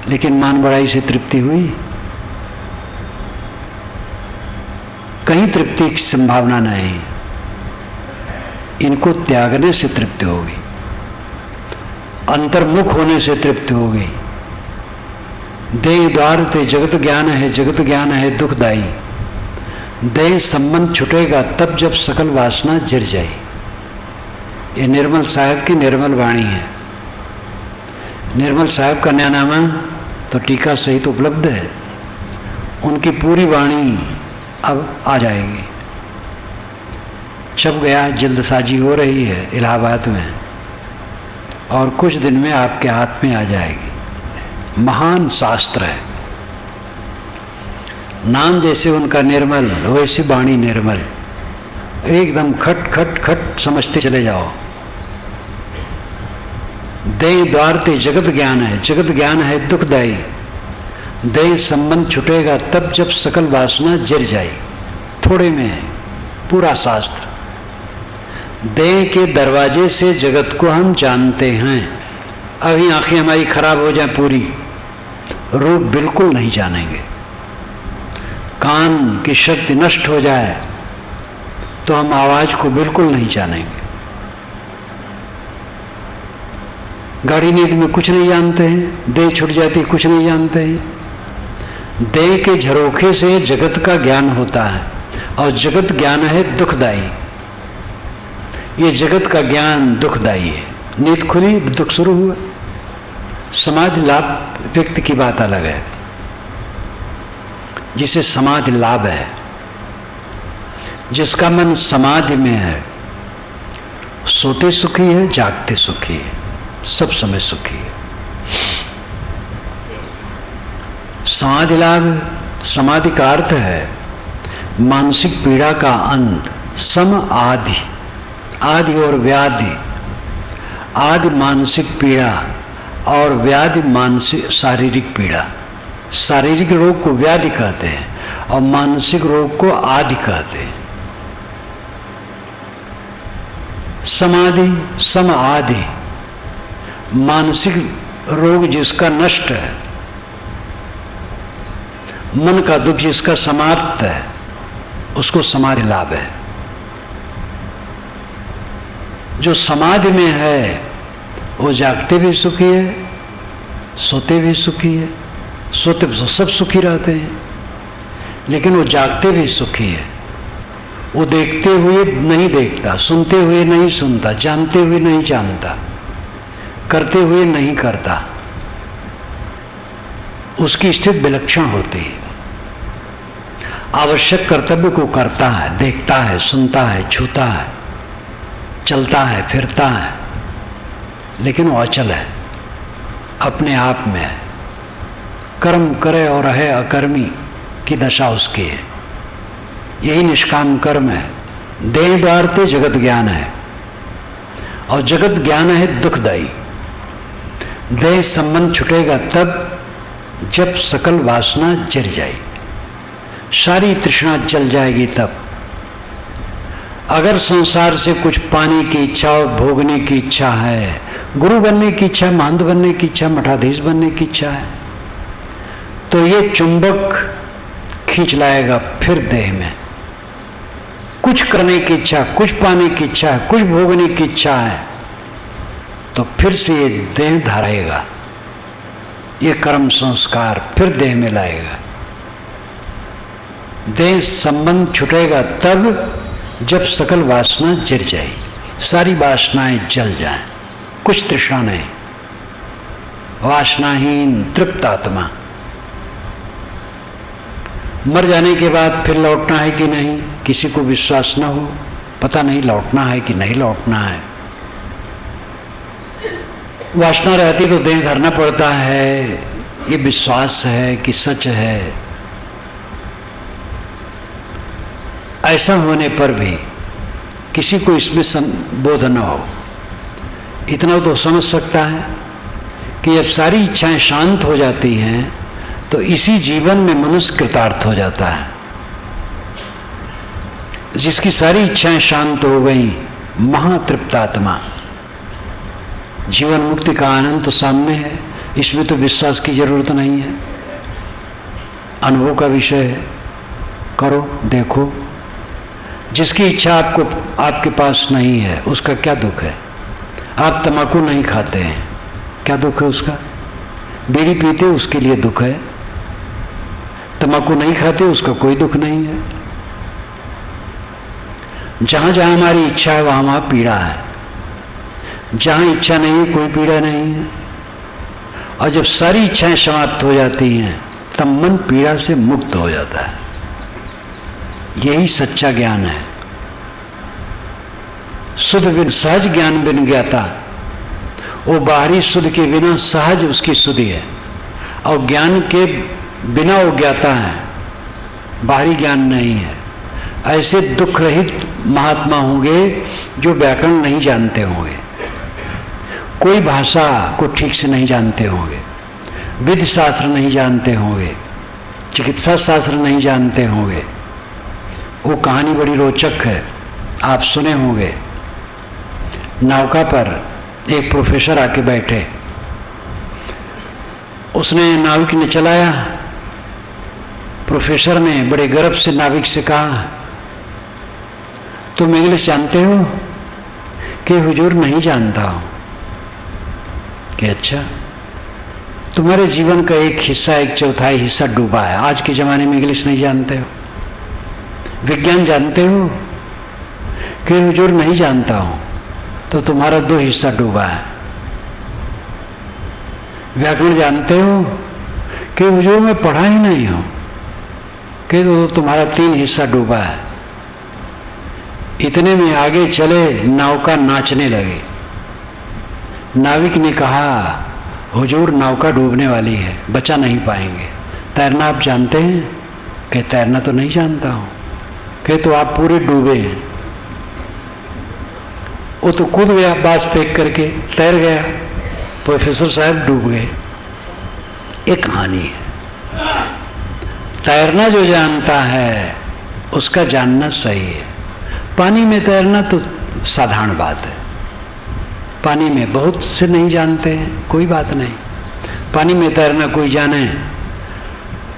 लेकिन मान बढ़ाई से तृप्ति हुई? कहीं तृप्ति की संभावना नहीं। इनको त्यागने से तृप्ति होगी, अंतर्मुख होने से तृप्ति होगी। देह द्वार ते जगत ज्ञान है, जगत ज्ञान है दुखदाई। देह संबंध छुटेगा तब जब सकल वासना जर जाए। ये निर्मल साहब की निर्मल वाणी है। निर्मल साहब का न्यानामा तो टीका सहित उपलब्ध है। उनकी पूरी वाणी अब आ जाएगी, छप गया, जल्दसाजी हो रही है इलाहाबाद में, और कुछ दिन में आपके हाथ में आ जाएगी। महान शास्त्र है। नाम जैसे उनका निर्मल, वैसे वाणी निर्मल। एकदम खट खट खट समझते चले जाओ। देह द्वार ते जगत ज्ञान है, जगत ज्ञान है दुखदाई। देह संबंध छुटेगा तब जब सकल वासना जर जाए। थोड़े में है पूरा शास्त्र। देह के दरवाजे से जगत को हम जानते हैं। अभी आंखें हमारी खराब हो जाए पूरी, रूप बिल्कुल नहीं जानेंगे। कान की शक्ति नष्ट हो जाए तो हम आवाज को बिल्कुल नहीं जानेंगे। गाड़ी नींद में कुछ नहीं जानते हैं, देह छूट जाती कुछ नहीं जानते हैं। देह के झरोखे से जगत का ज्ञान होता है और जगत ज्ञान है दुखदाई। ये जगत का ज्ञान दुखदाई है। नींद खुली, दुख शुरू हुआ। समाधि लाभ व्यक्ति की बात अलग है, जिसे समाधि लाभ है। जिसका मन समाधि में है, सोते सुखी है, जागते सुखी है, सब समय सुखी है। समाधि लाभ, समाधि का अर्थ है मानसिक पीड़ा का अंत। सम आदि, आदि और व्याधि। आदि मानसिक पीड़ा और व्याधि मानसिक शारीरिक पीड़ा। शारीरिक रोग को व्याधि कहते हैं और मानसिक रोग को आदि कहते हैं। समाधि, सम आदि। मानसिक रोग जिसका नष्ट है, मन का दुख जिसका समाप्त है, उसको समाधि लाभ है। जो समाधि में है वो जागते भी सुखी है, सोते भी सुखी है। सोते तो सब सुखी रहते हैं, लेकिन वो जागते भी सुखी है। वो देखते हुए नहीं देखता, सुनते हुए नहीं सुनता, जानते हुए नहीं जानता, करते हुए नहीं करता। उसकी स्थिति विलक्षण होती है। आवश्यक कर्तव्य को करता है, देखता है, सुनता है, छूता है, चलता है, फिरता है, लेकिन वो अचल है, अपने आप में है। कर्म करे और रहे अकर्मी की दशा उसकी है। यही निष्काम कर्म है। देह द्वारते जगत ज्ञान है, और जगत ज्ञान है दुखदायी। देह संबंध छूटेगा तब जब सकल वासना जल जाए, सारी तृष्णा जल जाएगी तब। अगर संसार से कुछ पाने की इच्छा और भोगने की इच्छा है, गुरु बनने की इच्छा, महंत बनने की इच्छा, मठाधीश बनने की इच्छा है, तो ये चुंबक खींच लाएगा फिर देह में। कुछ करने की इच्छा, कुछ पाने की इच्छा है, कुछ भोगने की इच्छा है, तो फिर से ये देह धारेगा, ये कर्म संस्कार फिर देह में लाएगा। देह संबंध छूटेगा तब जब सकल वासना जल जाए, सारी वासनाएं जल जाएं, कुछ तृष्णा नहीं, वासनाहीन तृप्त आत्मा। मर जाने के बाद फिर लौटना है कि नहीं, किसी को विश्वास न हो, पता नहीं लौटना है कि नहीं लौटना है। वासना रहती तो देह धरना पड़ता है, ये विश्वास है कि सच है। ऐसा होने पर भी किसी को इसमें बोध न हो, इतना तो समझ सकता है कि जब सारी इच्छाएं शांत हो जाती हैं तो इसी जीवन में मनुष्य कृतार्थ हो जाता है। जिसकी सारी इच्छाएं शांत हो गई, महातृप्तात्मा, जीवन मुक्ति का आनंद तो सामने है, इसमें तो विश्वास की जरूरत नहीं है, अनुभव का विषय है। करो, देखो। जिसकी इच्छा आपके पास नहीं है, उसका क्या दुख है। आप तंबाकू नहीं खाते हैं, क्या दुख है उसका। बीड़ी पीते, उसके लिए दुख है। तंबाकू नहीं खाते, उसका कोई दुख नहीं है। जहां जहां हमारी इच्छा है वहां वहां पीड़ा है, जहां इच्छा नहीं है कोई पीड़ा नहीं है। और जब सारी इच्छाएं समाप्त हो जाती हैं तब मन पीड़ा से मुक्त हो जाता है। यही सच्चा ज्ञान है। शुद्ध बिन सहज ज्ञान बिन ज्ञाता, वो बाहरी शुद्ध के बिना सहज उसकी शुद्धि है, और ज्ञान के बिना वो ज्ञाता है, बाहरी ज्ञान नहीं है। ऐसे दुख रहित महात्मा होंगे जो व्याकरण नहीं जानते होंगे, कोई भाषा को ठीक से नहीं जानते होंगे, विधि शास्त्र नहीं जानते होंगे, चिकित्सा शास्त्र नहीं जानते होंगे। वो कहानी बड़ी रोचक है, आप सुने होंगे। नौका पर एक प्रोफेसर आके बैठे, उसने नाविक ने चलाया। प्रोफेसर ने बड़े गर्व से नाविक से कहा, तुम इंग्लिश जानते हो? कि हुजूर नहीं जानता हूं। कि अच्छा, तुम्हारे जीवन का एक हिस्सा, एक चौथाई हिस्सा डूबा है। आज के जमाने में इंग्लिश नहीं जानते हो। विज्ञान जानते हो? कि हुजूर नहीं जानता हूं। तो तुम्हारा 2 हिस्सा डूबा है। व्याकरण जानते हो? कि हुजूर मैं पढ़ा ही नहीं हूं। कि तो तुम्हारा 3 हिस्सा डूबा है। इतने में आगे चले, नौका नाचने लगे। नाविक ने कहा, हुजूर नौका डूबने वाली है, बचा नहीं पाएंगे। तैरना आप जानते हैं? कि तैरना तो नहीं जानता हूं। कि तो आप पूरे डूबे हैं। वो तो कूद गया, बांस फेंक करके तैर गया। प्रोफेसर साहब डूब गए। एक कहानी है। तैरना जो जानता है उसका जानना सही है। पानी में तैरना तो साधारण बात है। पानी में बहुत से नहीं जानते हैं, कोई बात नहीं। पानी में तैरना कोई जाने,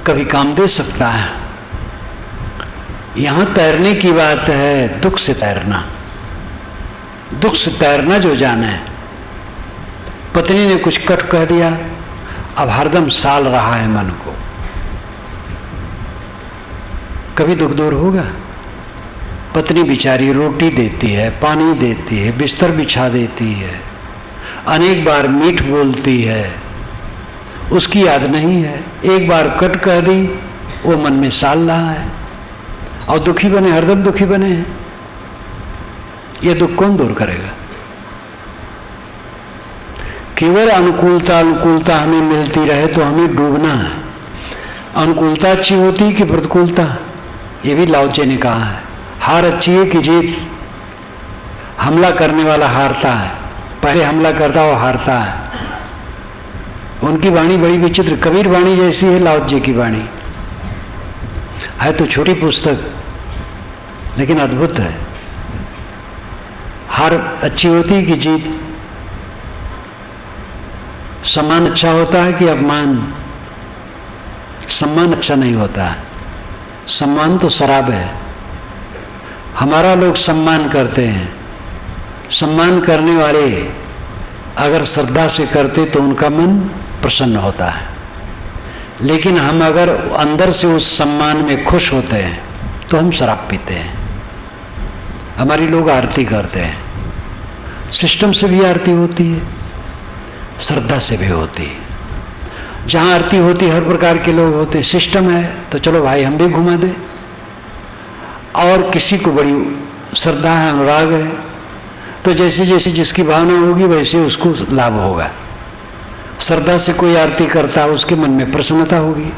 कभी काम दे सकता है। यहां तैरने की बात है दुख से तैरना। दुख से तैरना जो जाने, पत्नी ने कुछ कट कह दिया, अब हरदम साल रहा है मन को। कभी दुख दूर होगा? पत्नी बेचारी रोटी देती है, पानी देती है, बिस्तर बिछा देती है, अनेक बार मीठ बोलती है, उसकी याद नहीं है। एक बार कट कह दी, वो मन में साल रहा है और दुखी बने, हरदम दुखी बने हैं। ये दुख कौन दूर करेगा? केवल अनुकूलता अनुकूलता हमें मिलती रहे तो हमें डूबना है। अनुकूलता अच्छी होती कि प्रतिकूलता? ये भी लाओ त्से ने कहा है। हार अच्छी है कि जीत? हमला करने वाला हारता है, पहले हमला करता वो हारता है। उनकी वाणी बड़ी विचित्र, कबीर वाणी जैसी है लाओ त्से की वाणी। है तो छोटी पुस्तक लेकिन अद्भुत है। हार अच्छी होती कि जीत? सम्मान अच्छा होता है कि अपमान? सम्मान अच्छा नहीं होता है। सम्मान तो शराब है। हमारा लोग सम्मान करते हैं। सम्मान करने वाले अगर श्रद्धा से करते तो उनका मन प्रसन्न होता है, लेकिन हम अगर अंदर से उस सम्मान में खुश होते हैं तो हम शराब पीते हैं। हमारी लोग आरती करते हैं, सिस्टम से भी आरती होती है, श्रद्धा से भी होती है। जहाँ आरती होती हर प्रकार के लोग होते, सिस्टम है तो चलो भाई हम भी घुमा दें। और किसी को बड़ी श्रद्धा है, अनुराग है, तो जैसे जैसे जिसकी भावना होगी वैसे उसको लाभ होगा। श्रद्धा से कोई आरती करता है उसके मन में प्रसन्नता होगी,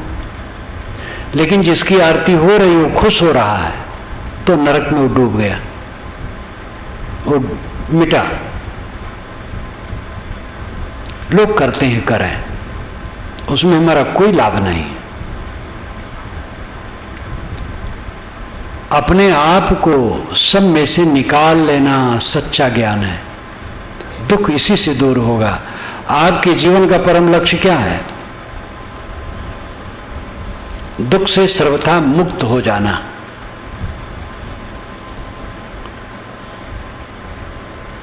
लेकिन जिसकी आरती हो रही वो खुश हो रहा है तो नरक में वो डूब गया, वो मिटा। लोग करते हैं, करें, उसमें हमारा कोई लाभ नहीं। अपने आप को सब में से निकाल लेना सच्चा ज्ञान है। दुख इसी से दूर होगा। आपके जीवन का परम लक्ष्य क्या है? दुख से सर्वथा मुक्त हो जाना।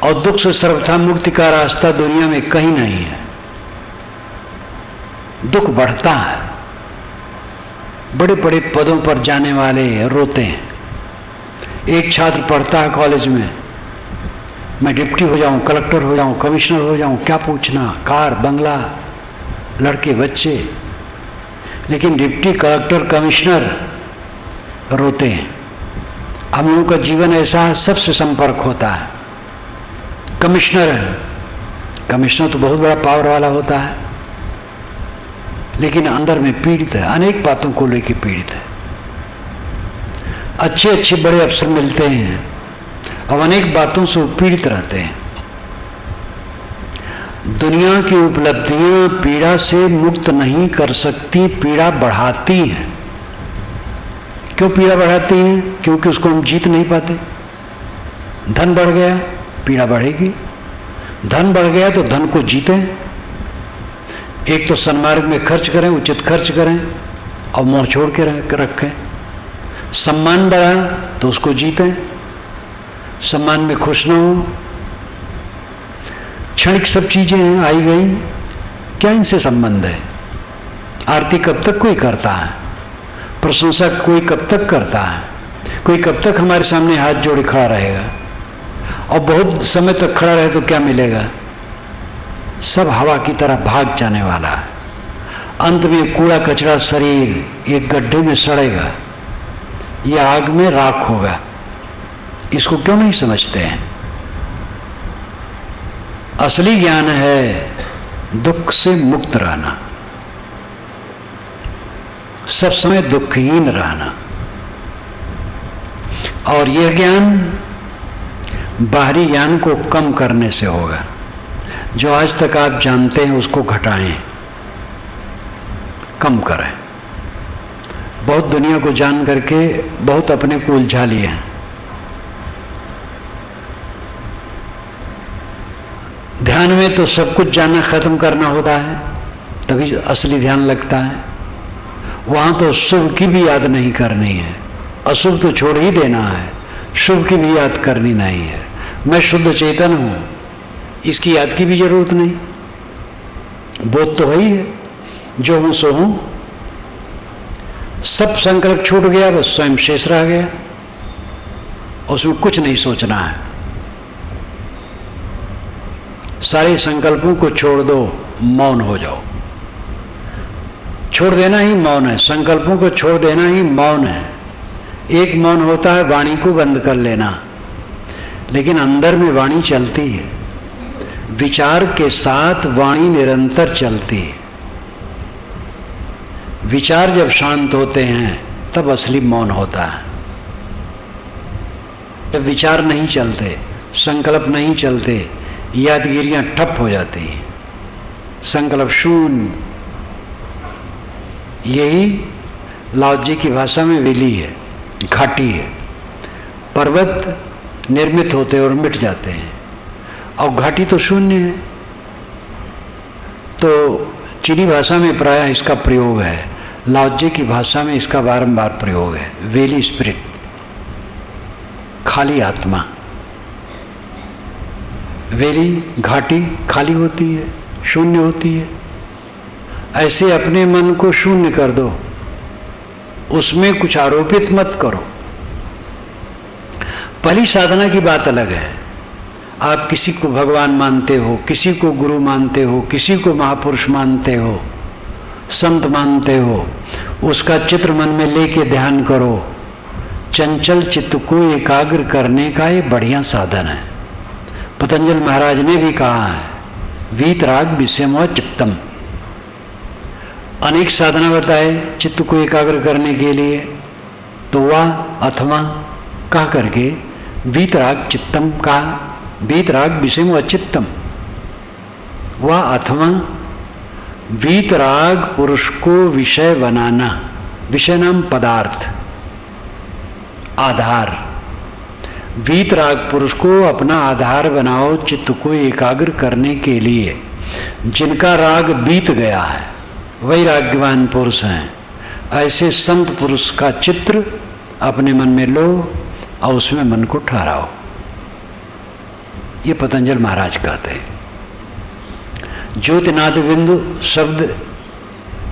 और दुख से सर्वथा मुक्ति का रास्ता दुनिया में कहीं नहीं है। दुख बढ़ता है। बड़े बड़े पदों पर जाने वाले रोते हैं। एक छात्र पढ़ता है कॉलेज में, मैं डिप्टी हो जाऊं, कलेक्टर हो जाऊं, कमिश्नर हो जाऊं, क्या पूछना, कार बंगला, लड़के बच्चे। लेकिन डिप्टी कलेक्टर कमिश्नर रोते हैं। हम लोगों का जीवन ऐसा है, सबसे संपर्क होता है। कमिश्नर है, कमिश्नर तो बहुत बड़ा पावर वाला होता है, लेकिन अंदर में पीड़ित है, अनेक बातों को लेकर पीड़ित है। अच्छे अच्छे बड़े अफसर मिलते हैं और अनेक बातों से पीड़ित रहते हैं। दुनिया की उपलब्धियां पीड़ा से मुक्त नहीं कर सकती, पीड़ा बढ़ाती हैं। क्यों पीड़ा बढ़ाती हैं? क्योंकि उसको हम जीत नहीं पाते। धन बढ़ गया, पीड़ा बढ़ेगी। धन बढ़ गया तो धन को जीतें। एक तो सन्मार्ग में खर्च करें, उचित खर्च करें और मुंह छोड़ के रखें। सम्मान बढ़ा तो उसको जीतें, सम्मान में खुश न हो। क्षणिक सब चीजें हैं, आई गई, क्या इनसे संबंध है? आरती कब तक कोई करता है? प्रशंसा कोई कब तक करता है? कोई कब तक हमारे सामने हाथ जोड़े खड़ा रहेगा? और बहुत समय तक खड़ा रहे तो क्या मिलेगा? सब हवा की तरह भाग जाने वाला है। अंत में कूड़ा कचरा शरीर एक गड्ढे में सड़ेगा, यह आग में राख होगा। इसको क्यों नहीं समझते हैं? असली ज्ञान है दुख से मुक्त रहना, सब समय दुखहीन रहना। और यह ज्ञान बाहरी ज्ञान को कम करने से होगा। जो आज तक आप जानते हैं उसको घटाएं, कम करें। बहुत दुनिया को जान करके बहुत अपने को उलझा लिए हैं। ध्यान में तो सब कुछ जानना खत्म करना होता है, तभी असली ध्यान लगता है। वहां तो शुभ की भी याद नहीं करनी है, अशुभ तो छोड़ ही देना है, शुभ की भी याद करनी नहीं है। मैं शुद्ध चेतन हूं, इसकी याद की भी जरूरत नहीं। बोध तो है ही है, जो हूं सो हूं। सब संकल्प छूट गया, बस स्वयं शेष रह गया, उसमें कुछ नहीं सोचना है। सारे संकल्पों को छोड़ दो, मौन हो जाओ। छोड़ देना ही मौन है, संकल्पों को छोड़ देना ही मौन है। एक मौन होता है वाणी को बंद कर लेना, लेकिन अंदर में वाणी चलती है। विचार के साथ वाणी निरंतर चलती है। विचार जब शांत होते हैं तब असली मौन होता है। जब विचार नहीं चलते, संकल्प नहीं चलते, यादगिरियां ठप हो जाती हैं, संकल्प शून्य। यही लाओ जी की भाषा में वेली है, घाटी है। पर्वत निर्मित होते और मिट जाते हैं, और घाटी तो शून्य है। तो चीनी भाषा में प्रायः इसका प्रयोग है, लाओ जी की भाषा में इसका बारंबार प्रयोग है। वेली स्पिरिट, खाली आत्मा। वेली घाटी खाली होती है, शून्य होती है। ऐसे अपने मन को शून्य कर दो, उसमें कुछ आरोपित मत करो। पहली साधना की बात अलग है। आप किसी को भगवान मानते हो, किसी को गुरु मानते हो, किसी को महापुरुष मानते हो, संत मानते हो, उसका चित्र मन में लेके ध्यान करो। चंचल चित्त को एकाग्र करने का ये बढ़िया साधन है। पतंजलि महाराज ने भी कहा है, वीतराग विषमो चित्तम। अनेक साधना बताए चित्त को एकाग्र करने के लिए, तो वह अथवा कह करके वीतराग चित्तम का, वीतराग विषमो चित्तम। वह अथवा वीतराग पुरुष को विषय बनाना, विषय नाम पदार्थ, आधार। वीतराग पुरुष को अपना आधार बनाओ चित्त को एकाग्र करने के लिए। जिनका राग बीत गया है वैराग्यवान पुरुष हैं। ऐसे संत पुरुष का चित्र अपने मन में लो और उसमें मन को ठहराओ। ये पतंजलि महाराज कहते हैं। ज्योतिनाद बिंदु शब्द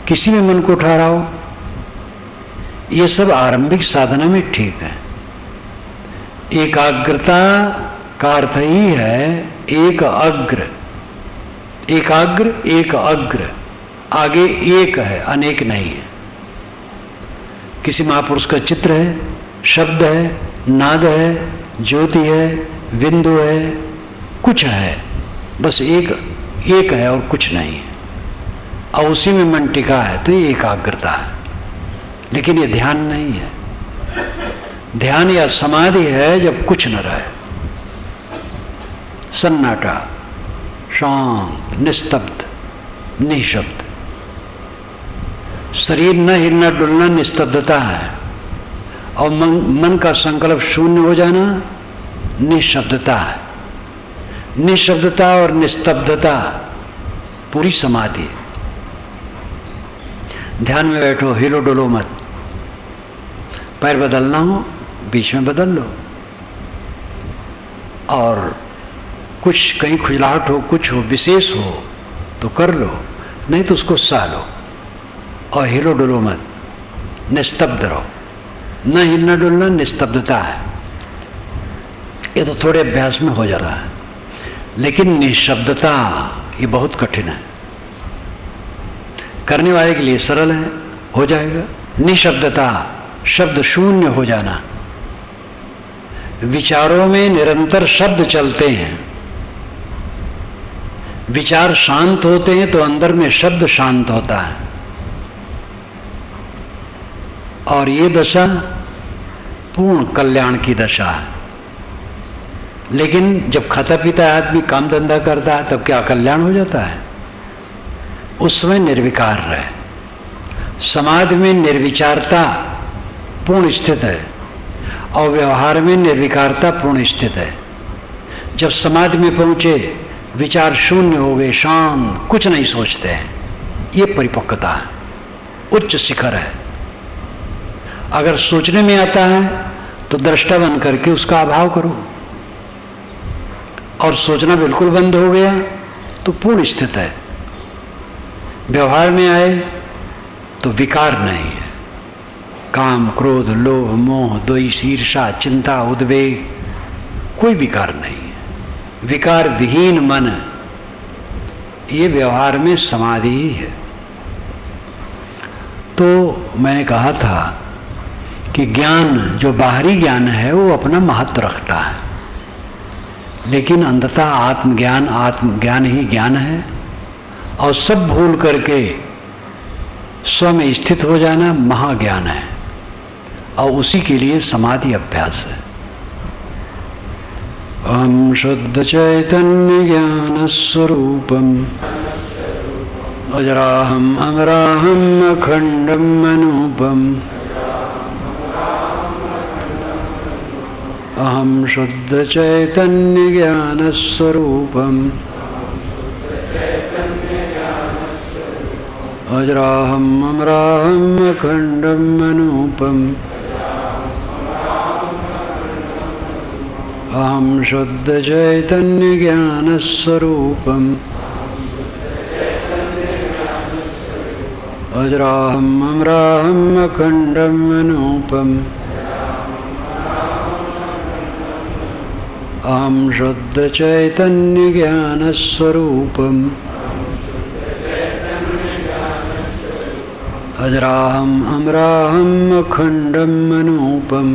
किसी में मन को ठहराओ। ये सब आरंभिक साधना में ठीक है। एकाग्रता का अर्थ ही है एक अग्र, एकाग्र एक अग्र, आगे एक है, अनेक नहीं है। किसी महापुरुष का चित्र है, शब्द है, नाद है, ज्योति है, बिंदु है, कुछ है, बस एक है और कुछ नहीं है, और उसी में मन टिका है, तो ये एकाग्रता है। लेकिन ये ध्यान नहीं है। ध्यान या समाधि है जब कुछ न रहे, सन्नाटा, शांत, निस्तब्ध, निशब्द। शरीर न हिलना डुलना निस्तब्धता है, और मन का संकल्प शून्य हो जाना निशब्दता है। निशब्दता और निस्तब्धता पूरी समाधि। ध्यान में बैठो, हिलो डुलो मत। पैर बदलना हो बीच में बदल लो, और कुछ कहीं खुजलाहट हो, कुछ हो, विशेष हो तो कर लो, नहीं तो उसको सह लो और हिलो डुलो मत, निस्तब्ध रहो। न हिलना डुलना निस्तब्धता है। ये तो थोड़े अभ्यास में हो जाता है, लेकिन निशब्दता ये बहुत कठिन है। करने वाले के लिए सरल है, हो जाएगा। निशब्दता, शब्द शून्य हो जाना। विचारों में निरंतर शब्द चलते हैं। विचार शांत होते हैं तो अंदर में शब्द शांत होता है, और ये दशा पूर्ण कल्याण की दशा है। लेकिन जब खाता पीता है आदमी, काम धंधा करता है, तब क्या कल्याण हो जाता है? उस समय निर्विकार रहे। समाधि में निर्विचारता पूर्ण स्थित है, और व्यवहार में निर्विकारता पूर्ण स्थित है। जब समाधि में पहुंचे, विचार शून्य हो गए, शांत, कुछ नहीं सोचते हैं, ये परिपक्वता है, उच्च शिखर है। अगर सोचने में आता है तो दृष्टा बन करके उसका अभाव करो, और सोचना बिल्कुल बंद हो गया तो पूर्ण स्थित है। व्यवहार में आए तो विकार नहीं है। काम, क्रोध, लोभ, मोह, द्वेष, ईर्षा, चिंता, उद्वेग, कोई विकार नहीं है। विकार विहीन मन, ये व्यवहार में समाधि ही है। तो मैंने कहा था कि ज्ञान, जो बाहरी ज्ञान है, वो अपना महत्व रखता है, लेकिन अंततः आत्मज्ञान ही ज्ञान है। और सब भूल करके स्व में स्थित हो जाना महाज्ञान है, और उसी के लिए समाधि अभ्यास है। अहम शुद्ध चैतन्य ज्ञान स्वरूपम अजराहम अमराहम अखंडम अनूपम अहम शुद्ध चैतन्य ज्ञान स्वरूपम अजराहम अमराहम अखंडम अनूपम अहम शुद्ध चैतन्य ज्ञान स्वरूपम अजराहम अमराहम अखंडम अनूपम अहम शुद्ध चैतन्य ज्ञान स्वरूपम अजराहम अमराहम अखंडम अनूपम